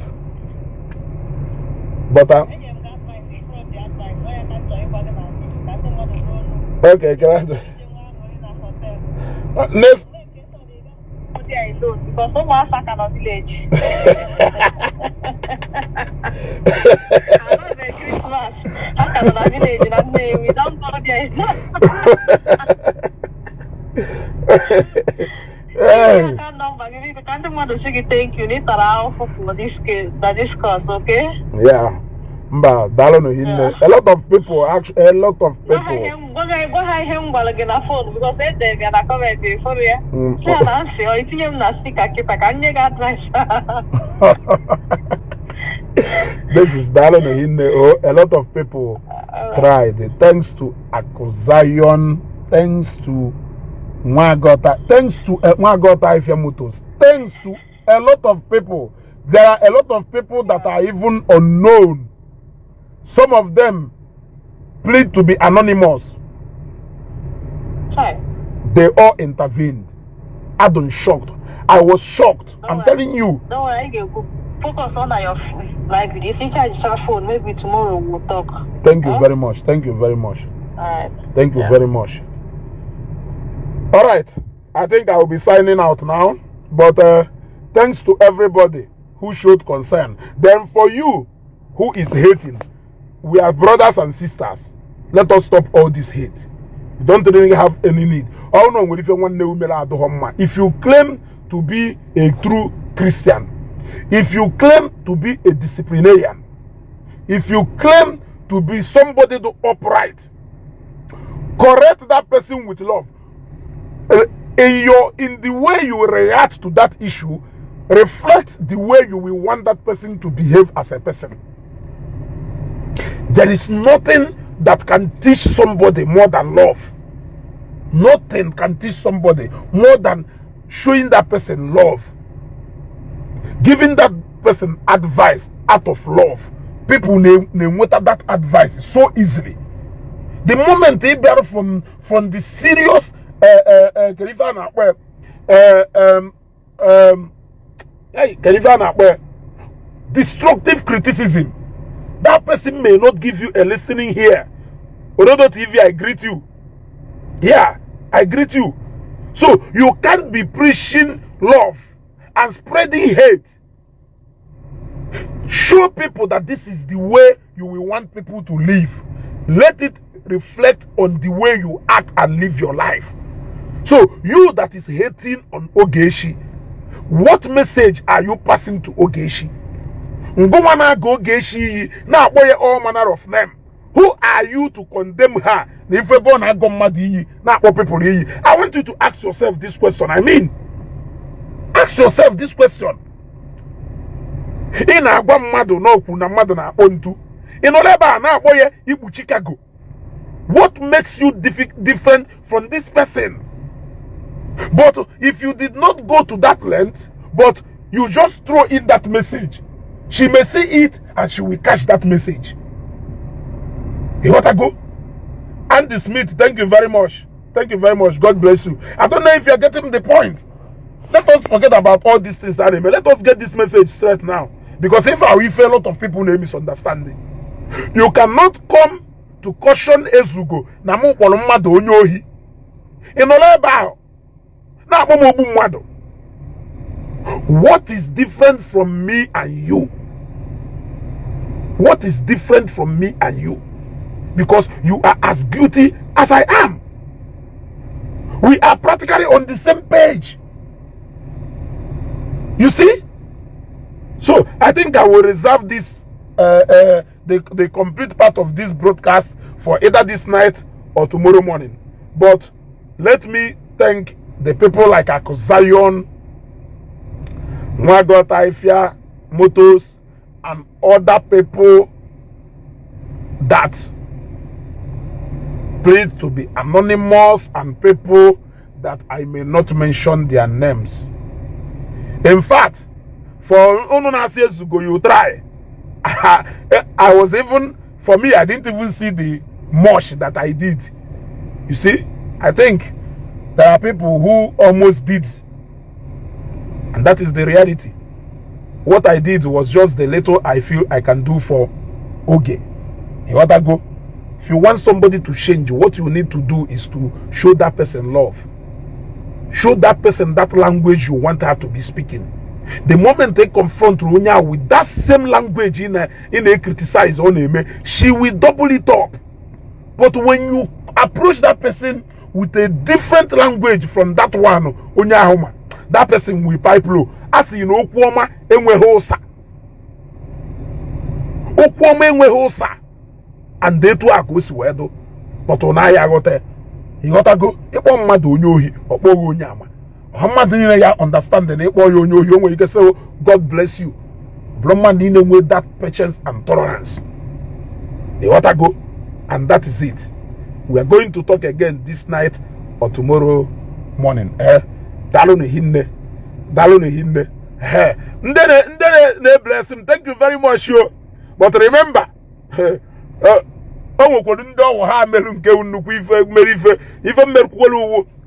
But okay, can I? Next. Because someone sack in a village. I love a Christmas. I can a village in that name. We don't go there. I can't number. If you can't want to say thank you, need to allow for this case, the discourse, okay? Yeah. Mba, dalo hinne. A lot of people, actually, a lot of people. Go ahead, him while again a phone because they're gonna comment for you. Say an answer, or if you have not speak, I keep a can get advice. This is dalo hinne. Oh, a lot of people tried. Thanks to Akuzayon, thanks to Mwagota, thanks to Mwagota Ifemutos, thanks to a lot of people. There are a lot of people that are even unknown. Some of them plead to be anonymous. Hi. They all intervened. I was shocked. I was shocked. I'm telling you. Don't worry, focus on your life. If you charge your phone, maybe tomorrow we'll talk. Thank you very much. Thank you very much. Alright. Thank you very much. Alright. I think I will be signing out now. But thanks to everybody who showed concern. Then for you who is hating, we are brothers and sisters. Let us stop all this hate. You don't really have any need. If you claim to be a true Christian, if you claim to be a disciplinarian, if you claim to be somebody to upright, correct that person with love. In the way you react to that issue, reflect the way you will want that person to behave as a person. There is nothing that can teach somebody more than love. Nothing can teach somebody more than showing that person love. Giving that person advice out of love. People name that advice so easily. The moment they bear from the serious destructive criticism, that person may not give you a listening here. Ododo TV, I greet you. Yeah, I greet you. So you can't be preaching love and spreading hate. Show people that this is the way you will want people to live. Let it reflect on the way you act and live your life. So you that is hating on Ogechi, what message are you passing to Ogechi? All manner of them. Who are you to condemn her? I want you to ask yourself this question. Ask yourself this question. In Agwa Mado no kuna mado na ontu. In Oleba na boye Ibu Chicago. What makes you different from this person? But if you did not go to that length, but you just throw in that message, she may see it and she will catch that message. You want to go? Andy Smith, thank you very much. Thank you very much. God bless you. I don't know if you're getting the point. Let us forget about all these things. Let us get this message straight now. Because if I will fail, a lot of people may misunderstanding. You cannot come to caution Ezugo. Namu kolomado onyohi. Inoleba. Na mobu mwado. What is different from me and you? What is different from me and you? Because you are as guilty as I am. We are practically on the same page. You see? So I think I will reserve this the complete part of this broadcast for either this night or tomorrow morning. But let me thank the people like Akuzayon, Mwagota Ifya, Motos, and other people that plead to be anonymous, and people that I may not mention their names. In fact, for Onunasi to go, you try. I was even, for me, I didn't even see the much that I did. You see, I think there are people who almost did, and that is the reality. What I did was just the little I feel I can do for Oge. You want to go? If you want somebody to change, what you need to do is to show that person love. Show that person that language you want her to be speaking. The moment they confront Runya with that same language in a criticize on him, she will double it up. But when you approach that person with a different language from that one, that person will pipe low. As you know, Kwoma enwehosa. Okwoma enwehosa. And they too are goes wedo. But on I got he got to go. If one man do know he or Nyama. How much do you understand the name or you know you can say, God bless you. Brahman didn't with that patience and tolerance. He got to go. And that is it. We are going to talk again this night or tomorrow morning. Dalone hinne. Ndene bless him. Thank you very much, yo. But remember,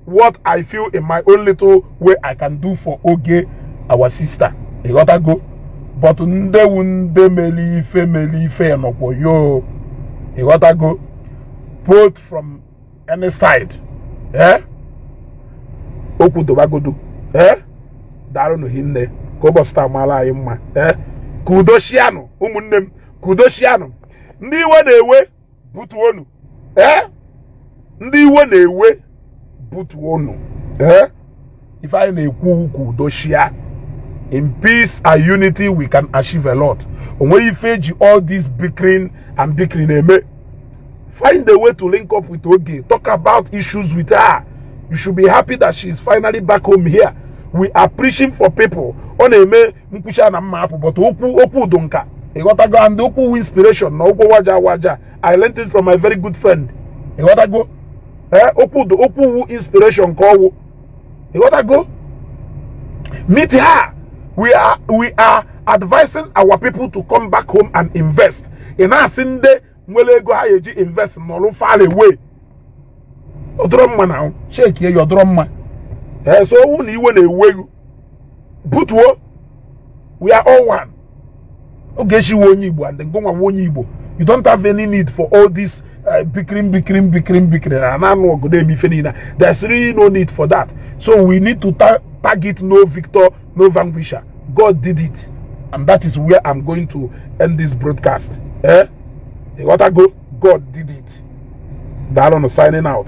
what I feel in my own little way I can do for Oge, our sister. You gotta go. But nde melife no for yo. You gotta go. Both from any side. Oku dobagodu. Daru no hinne. Kobo star mala yimma. Kudoshiano. Umunnem. Kudoshiano. Ndi iwe na-ewe butu onu. Ndị iwe na-ewe butu onu. If I na-ekwu kudoshia, in peace and unity we can achieve a lot. When you face all this bickering and bickering, find a way to link up with Oge. Talk about issues with her. You should be happy that she is finally back home here. We are preaching for people. On eme mkusha na mma but oku donka. You gotta go and oku inspiration. No oku waja. I learned it from my very good friend. You gotta go. Oku inspiration call. You gotta go. Meet her. We are advising our people to come back home and invest. In our sinde mwele go hayeji invest no far away. Odromma now. Shake your drumma. So when you want away, Butwo, we are all one. Ogechi Igbo and then go on Igbo. You don't have any need for all this bickering. And I know there's really no need for that. So we need to target no victor, no vanquisher. God did it. And that is where I'm going to end this broadcast. You gotta go. God did it. That on signing out.